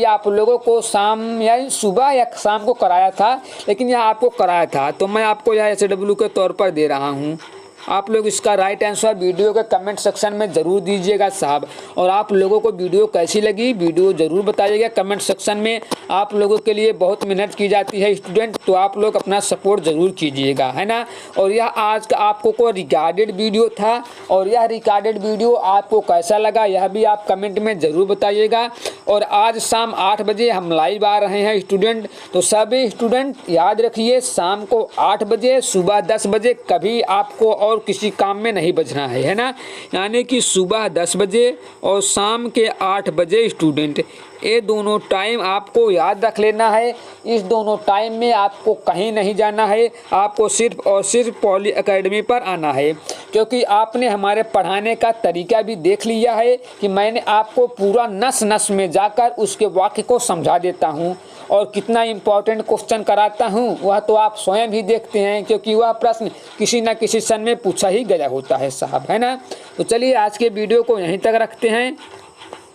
आप लोगों को शाम या सुबह या शाम को कराया था, लेकिन यह आपको कराया था, तो मैं आपको यह SW के तौर पर दे रहा हूँ। आप लोग इसका राइट आंसर वीडियो के कमेंट सेक्शन में ज़रूर दीजिएगा साहब। और आप लोगों को वीडियो कैसी लगी वीडियो ज़रूर बताइएगा कमेंट सेक्शन में। आप लोगों के लिए बहुत मेहनत की जाती है स्टूडेंट, तो आप लोग अपना सपोर्ट ज़रूर कीजिएगा, है ना। और यह आज का आपको को रिकॉर्डेड वीडियो था, और यह रिकॉर्डेड वीडियो आपको कैसा लगा यह भी आप कमेंट में ज़रूर बताइएगा। और आज शाम 8 बजे हम लाइव आ रहे हैं स्टूडेंट, तो सभी स्टूडेंट याद रखिए शाम को 8 बजे सुबह 10 बजे कभी आपको और किसी काम में नहीं बजना है ना। यानी कि सुबह 10 बजे और शाम के 8 बजे स्टूडेंट, ये दोनों टाइम आपको याद रख लेना है। इस दोनों टाइम में आपको कहीं नहीं जाना है, आपको सिर्फ और सिर्फ पॉली एकेडमी पर आना है। क्योंकि आपने हमारे पढ़ाने का तरीका भी देख लिया है कि मैंने आपको पूरा नस नस में जाकर उसके वाक्य को समझा देता हूँ, और कितना इम्पोर्टेंट क्वेश्चन कराता हूँ वह तो आप स्वयं भी देखते हैं, क्योंकि वह प्रश्न किसी न किसी सन में पूछा ही गया होता है साहब, है ना। तो चलिए आज के वीडियो को यहीं तक रखते हैं।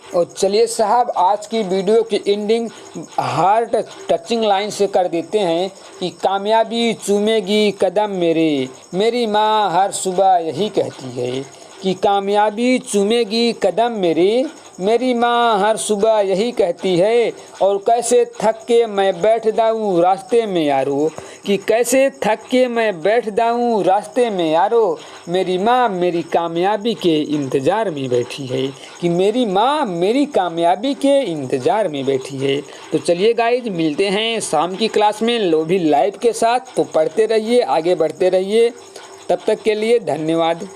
और चलिए साहब आज की वीडियो की एंडिंग हार्ट टचिंग लाइन से कर देते हैं कि कामयाबी चूमेगी कदम मेरे, मेरी माँ हर सुबह यही कहती है कि कामयाबी चूमेगी कदम मेरे, मेरी माँ हर सुबह यही कहती है। और कैसे थक के मैं बैठ जाऊँ रास्ते में यारो, कि कैसे थक के मैं बैठ जाऊँ रास्ते में यारो, मेरी माँ मेरी कामयाबी के इंतज़ार में बैठी है, कि मेरी माँ मेरी कामयाबी के इंतज़ार में बैठी है। तो चलिए गाइज मिलते हैं शाम की क्लास में लो भी लाइव के साथ। तो पढ़ते रहिए, आगे बढ़ते रहिए, तब तक के लिए धन्यवाद।